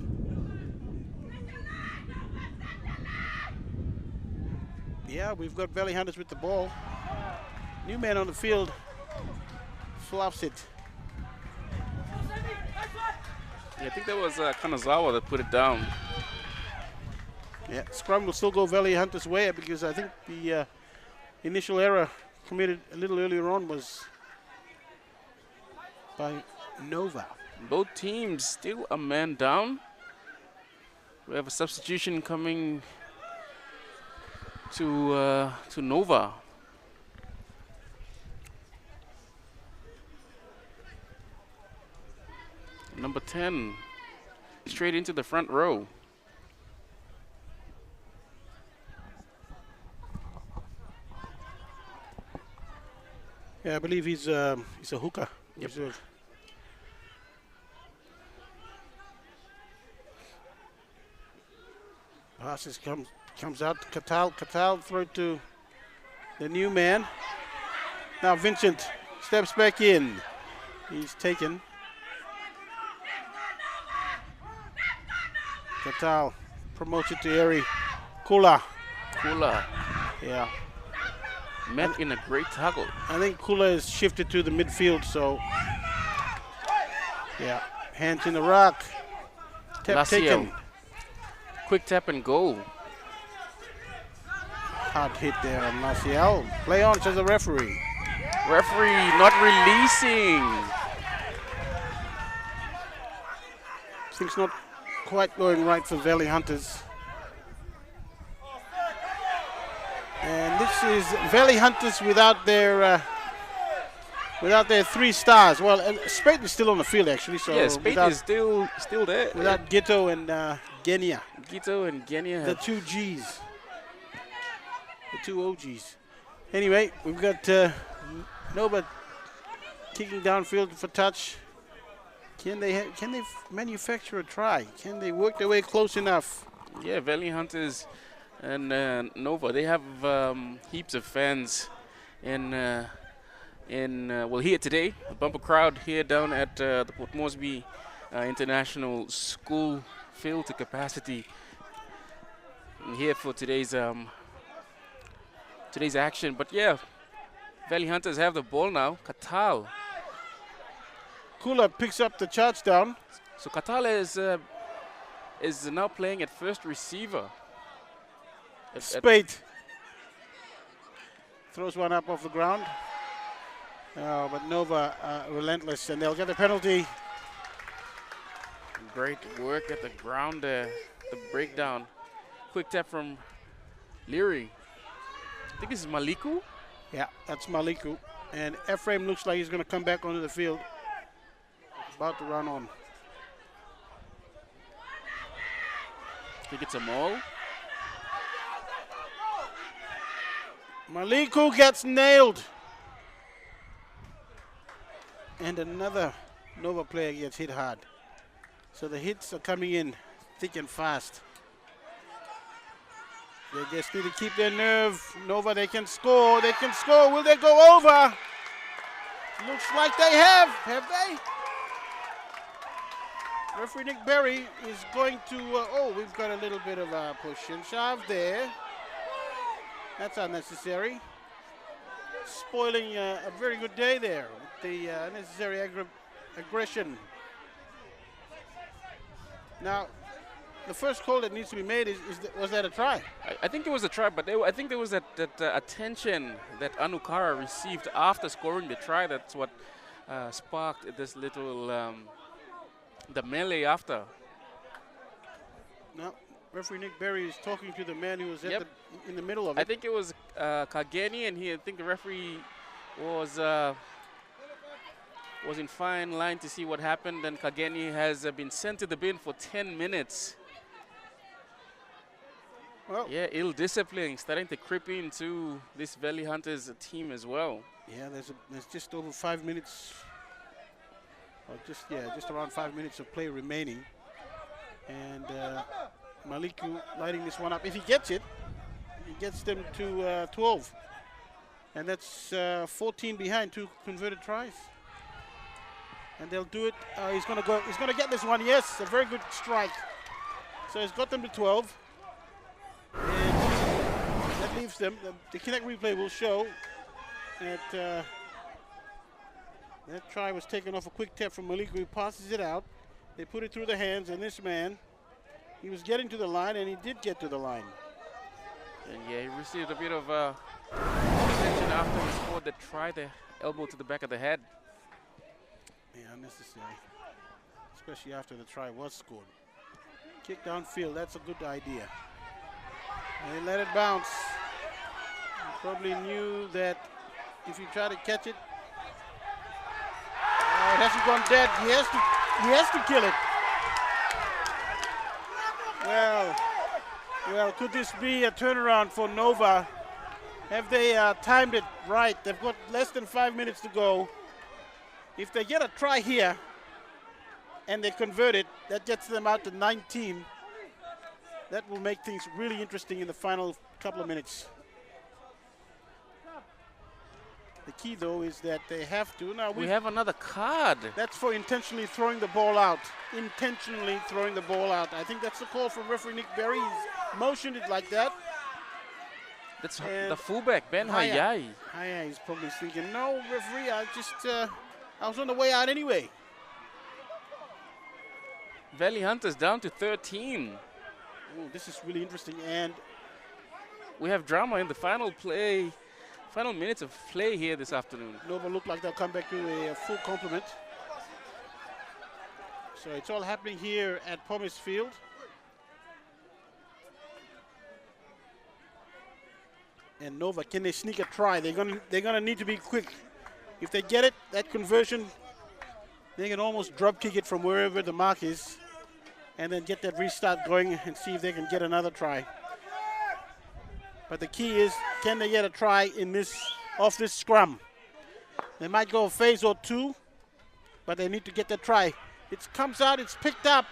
Yeah, we've got Valley Hunters with the ball. New man on the field fluffs it. Yeah, I think that was Kanazawa that put it down. Yeah, scrum will still go Valley Hunters' way because I think the initial error committed a little earlier on was by Nova. Both teams still a man down. We have a substitution coming to Nova. Number 10, straight into the front row. Yeah, I believe he's a hooker. Yep. Passes comes out to Katal. Katal throw it to the new man. Now Vincent steps back in. He's taken. Katal promotes it to Eri. Kula. Yeah. Met in a great tackle. I think Kula is shifted to the midfield, so yeah. Hands in the rock. Tap Lacio. taken. Quick tap and go. Hard hit there on Marcial. Play on, says the referee. Referee not releasing. Things not quite going right for Valley Hunters. And this is Valley Hunters without their 3 stars. Well, Spate is still on the field actually. So Yeah, Spate is still there. without Ghetto and Genia. Gito and Genia The have 2 Gs. The 2 OGs. Anyway, we've got Nova kicking downfield for touch. Can they manufacture a try? Can they work their way close enough? Yeah, Valley Hunters and Nova, they have heaps of fans well, here today. A bumper crowd here down at the Port Moresby International School, filled to capacity. And here for today's action. But yeah, Valley Hunters have the ball now. Katal. Kula picks up the charge down. So Katal is now playing at first receiver. Spate throws one up off the ground. Oh, but Nova relentless, and they'll get a penalty. Great work at the ground there. The breakdown. Quick tap from Leary. I think this is Maliku. Yeah, that's Maliku. And Ephraim looks like he's going to come back onto the field. About to run on. I think it's a maul. Maliku gets nailed. And another Nova player gets hit hard. So the hits are coming in thick and fast. They just need to keep their nerve. Nova, they can score. They can score. Will they go over? Looks like they have. Have they? Referee Nick Berry is going to, we've got a little bit of a push and shove there. That's unnecessary. Spoiling a very good day there with the unnecessary aggression. Now, the first call that needs to be made was that a try? I think it was a try, but I think there was that attention that Anukara received after scoring the try. That's what sparked this little the melee after. No, referee Nick Berry is talking to the man who was Yep. in the middle of I it. think it was Kageni, and I think the referee was in fine line to see what happened. And Kageni has been sent to the bin for 10 minutes. Well, Yeah, ill discipline starting to creep into this Valley Hunters team as well. yeah, there's just over 5 minutes, or just around 5 minutes of play remaining, and Maliku lighting this one up. If he gets it, he gets them to 12, and that's 14 behind, 2 converted tries, and they'll do it. He's gonna get this one. Yes, a very good strike. So he's got them to 12. And that leaves them. The Kinect replay will show that that try was taken off a quick tap from Maliku. He passes it out. They put it through the hands, and this man, he was getting to the line, and he did get to the line. And yeah, he received a bit of attention after he scored the try, the elbow to the back of the head. Yeah, unnecessary, especially after the try was scored. Kick downfield, that's a good idea. And they let it bounce. He probably knew that if you try to catch it, it hasn't gone dead. He has to kill it. Well, could this be a turnaround for Nova? Have they timed it right? They've got less than 5 minutes to go. If they get a try here and they convert it, that gets them out to 19. That will make things really interesting in the final couple of minutes. The key, though, is that they have to. Now We have another card. that's for intentionally throwing the ball out. Intentionally throwing the ball out. I think that's the call from referee Nick Berry. He's motioned it like that. That's And the fullback, Ben Hayai. He's probably thinking, no, referee, I was on the way out anyway. Valley Hunters down to 13. Ooh, this is really interesting. And We have drama in the final minutes of play here this afternoon. Nova look like they'll come back to a full complement. So it's all happening here at Promise Field. And Nova, can they sneak a try? They're gonna need to be quick. If they get it, that conversion, they can almost drop kick it from wherever the mark is, and then get that restart going and see if they can get another try. But the key is, can they get a try off this scrum? They might go a phase or two, but they need to get that try. It comes out, it's picked up.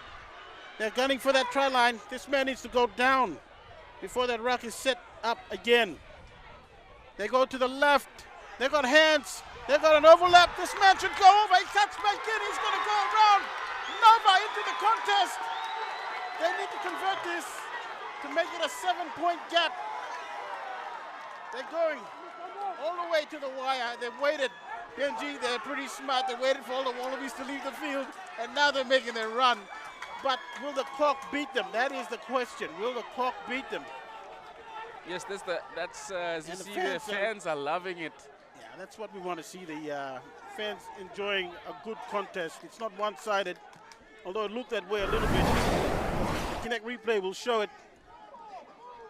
They're gunning for that try line. This man needs to go down before that ruck is set up again. They go to the left. They got hands. They got an overlap. This man should go over. He cuts back in. He's going to go around. Nova into the contest. They need to convert this to make it a 7-point gap. They're going all the way to the wire. They've waited. Benji, they're pretty smart. They waited for all the Wallabies to leave the field, and now they're making their run. But will the clock beat them? That is the question. Will the clock beat them? Yes, that's as you And the see, the fans fans are loving it. Yeah, that's what we want to see. The fans enjoying a good contest. It's not one-sided, although it looked that way a little bit. The Kinect replay will show it.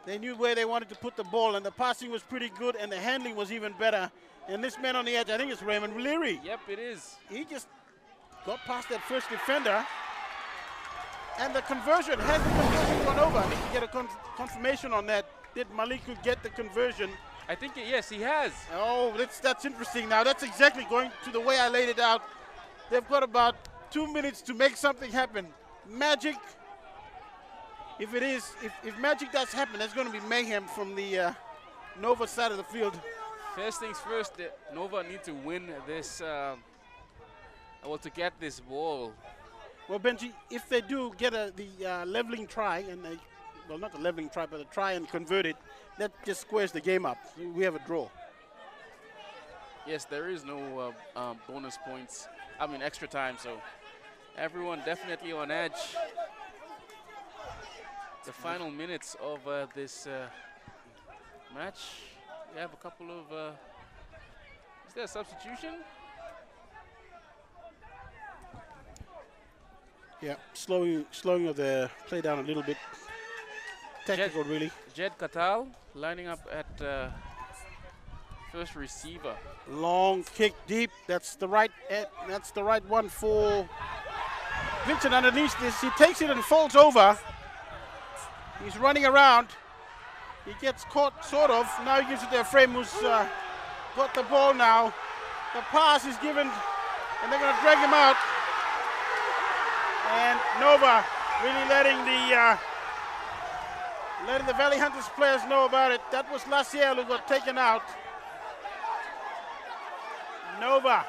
They knew where they wanted to put the ball, and the passing was pretty good, and the handling was even better. And this man on the edge, I think it's Raymond Leary. Yep, it is. He just got past that first defender, and the conversion, has the conversion gone over? I need to get a confirmation on that. Did Maliku get the conversion? I think, yes, he has. Oh, that's interesting. Now, that's exactly going to the way I laid it out. They've got about 2 minutes to make something happen. Magic, if magic does happen, there's going to be mayhem from the Nova side of the field. First things first, Nova need to win this, to get this ball. Well, Benji, if they do get the leveling try, and well, not the leveling try, but a try and convert it, that just squares the game up. We have a draw. Yes, there is no bonus points. I mean, extra time, so everyone definitely on edge. The final minutes of this match. We have a couple of. Is there a substitution? Yeah, slowing of the play down a little bit. Technical, really. Jed Katal lining up at first receiver. Long kick deep. That's the right one for Vincent underneath this. He takes it and falls over. He's running around. He gets caught, sort of. Now he gives it to Ephraim, who's got the ball now. The pass is given, and they're going to drag him out. And Nova really letting the Valley Hunters players know about it. That was Laciel who got taken out. Nova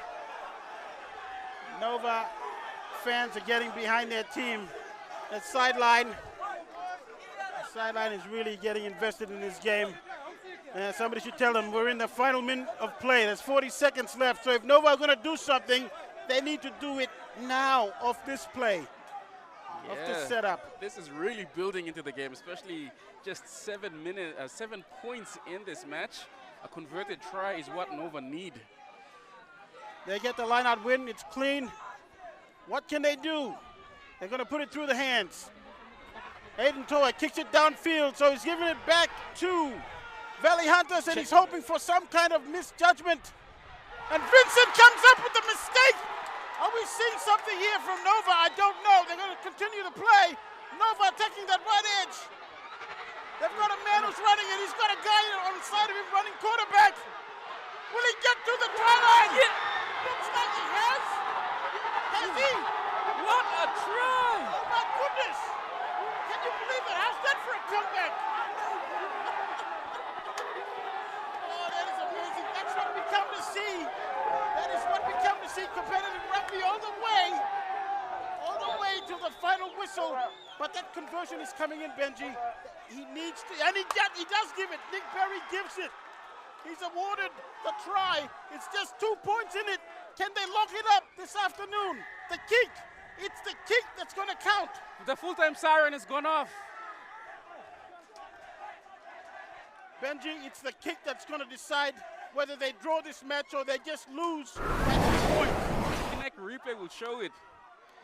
fans are getting behind their team. That sideline is really getting invested in this game. Somebody should tell them we're in the final minute of play. There's 40 seconds left. So if Nova are going to do something, they need to do it now of this play, of this setup. This is really building into the game, especially just 7 points in this match. A converted try is what Nova need. They get the line-out win. It's clean. What can they do? They're going to put it through the hands. Aiden Toa kicks it downfield, so he's giving it back to Valley Hunters, and he's hoping for some kind of misjudgment. And Vincent comes up with the mistake. Are we seeing something here from Nova? I don't know. They're going to continue to play. Nova taking that right edge. They've got a man who's running, and he's got a guy on the side of him running quarterback. Will he get to the try line? Looks like he has. Has he? What a try! Oh my goodness! Can you believe it? How's that for a comeback? Oh, that is amazing. That's what we come to see. That is what we come to see. Competitive rugby all the way to the final whistle. But that conversion is coming in, Benji. He needs to, and he does give it. Nick Berry gives it. He's awarded the try. It's just 2 points in it. Can they lock it up this afternoon? The kick. It's the kick that's going to count. The full-time siren has gone off. Benji, it's the kick that's going to decide whether they draw this match or they just lose at this point. Connect replay will show it.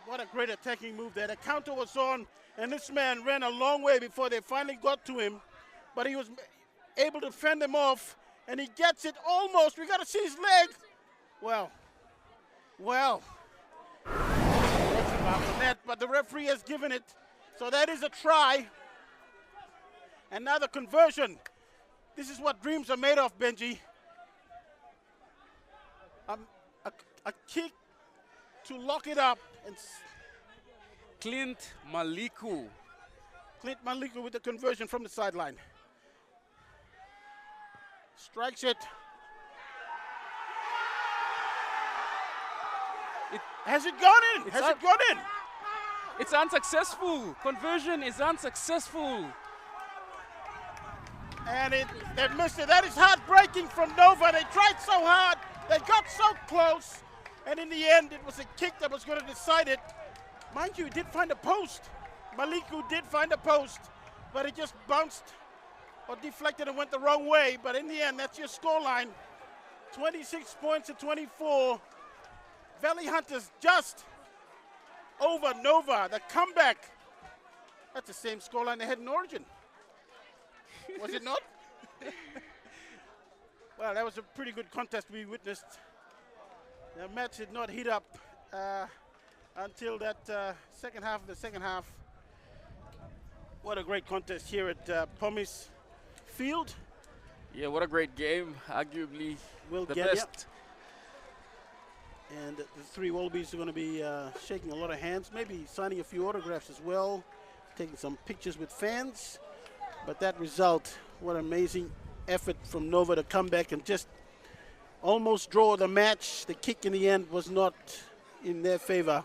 What a great attacking move there. The counter was on, and this man ran a long way before they finally got to him. But he was able to fend them off, and he gets it almost. We got to see his leg. Well. But the referee has given it. So that is a try. And now the conversion. This is what dreams are made of, Benji. A kick to lock it up. And Clint Maliku with the conversion from the sideline. Strikes it. Has it gone in? Has it gone in? It's unsuccessful. Conversion is unsuccessful. And they missed it. That is heartbreaking from Nova. They tried so hard. They got so close. And in the end, it was a kick that was going to decide it. Mind you, he did find a post. Maliku did find a post, but it just bounced or deflected and went the wrong way. But in the end, that's your scoreline. 26 points to 24. Valley Hunters just over Nova. The comeback. That's the same scoreline they had in Origin. Was it not? Well, that was a pretty good contest we witnessed. The match did not heat up until that second half of the second half. What a great contest here at Pomis Field. Yeah, what a great game. Arguably the get best. And the three Wallabies are going to be shaking a lot of hands, maybe signing a few autographs as well, taking some pictures with fans. But that result, what an amazing effort from Nova to come back and just almost draw the match. The kick in the end was not in their favor.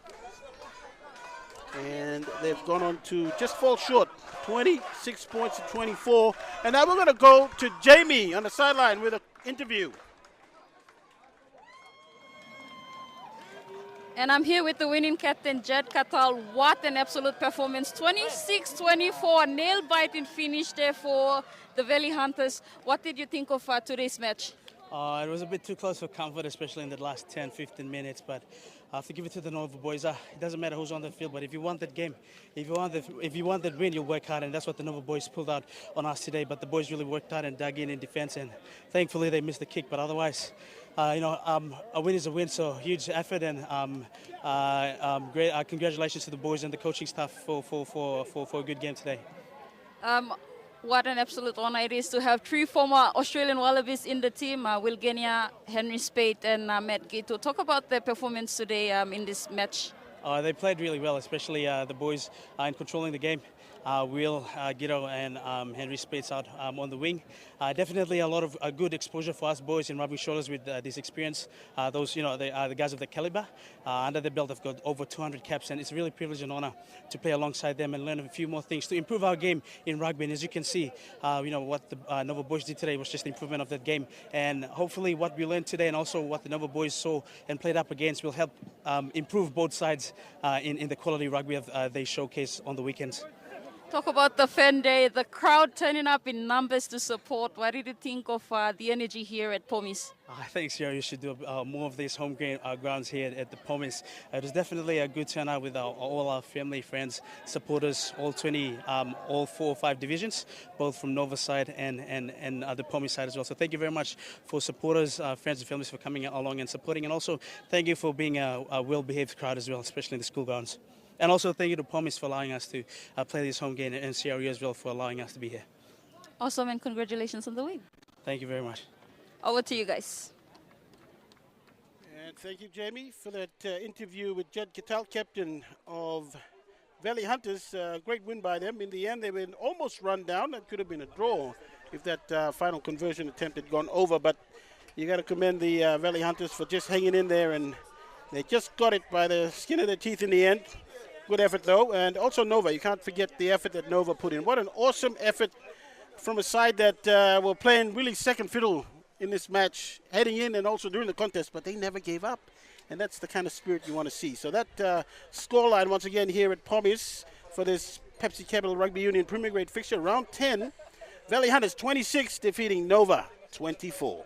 And they've gone on to just fall short, 26 points to 24. And now we're going to go to Jamie on the sideline with an interview. And I'm here with the winning captain, Jed Katal. What an absolute performance. 26-24, nail-biting finish there for the Valley Hunters. What did you think of today's match? It was a bit too close for comfort, especially in the last 10, 15 minutes. But I have to give it to the Nova boys. It doesn't matter who's on the field, but if you want that game, if you want that win, you'll work hard, and that's what the Nova boys pulled out on us today. But the boys really worked hard and dug in defense, and thankfully they missed the kick. But otherwise, a win is a win. So huge effort, and great congratulations to the boys and the coaching staff for a good game today. What an absolute honor it is to have 3 former Australian Wallabies in the team, Will Genia, Henry Spate and Matt Gito. Talk about their performance today in this match. They played really well, especially the boys in controlling the game. Will, Gito and Henry Spates out on the wing. Definitely a lot of good exposure for us boys in rubbing shoulders with this experience. They are the guys of the caliber. Under their belt, they've got over 200 caps, and it's really a privilege and honor to play alongside them and learn a few more things to improve our game in rugby. And as you can see, what the Nova boys did today was just an improvement of that game. And hopefully what we learned today and also what the Nova boys saw and played up against will help improve both sides in the quality rugby they showcase on the weekends. Talk about the fan day, the crowd turning up in numbers to support. What did you think of the energy here at Pomis? Thanks, you should do more of these home grounds here at the Pomis. It was definitely a good turnout with all our family, friends, supporters, all 4 or 5 divisions, both from Nova side and the Pomis side as well. So thank you very much for supporters, friends and families for coming along and supporting. And also thank you for being a well-behaved crowd as well, especially in the school grounds. And also thank you to Pomis for allowing us to play this home game, and CRU as well for allowing us to be here. Awesome, and congratulations on the win. Thank you very much. Over to you guys. And thank you, Jamie, for that interview with Jed Cattell, captain of Valley Hunters. Great win by them. In the end, they were almost run down. That could have been a draw if that final conversion attempt had gone over. But you got to commend the Valley Hunters for just hanging in there, and they just got it by the skin of their teeth in the end. Good effort, though. And also Nova. You can't forget the effort that Nova put in. What an awesome effort from a side that were playing really second fiddle in this match, heading in and also during the contest, but they never gave up. And that's the kind of spirit you want to see. So that scoreline once again here at Pomis for this Pepsi Capital Rugby Union Premier Grade fixture, round 10. Valley Hunters 26 defeating Nova 24.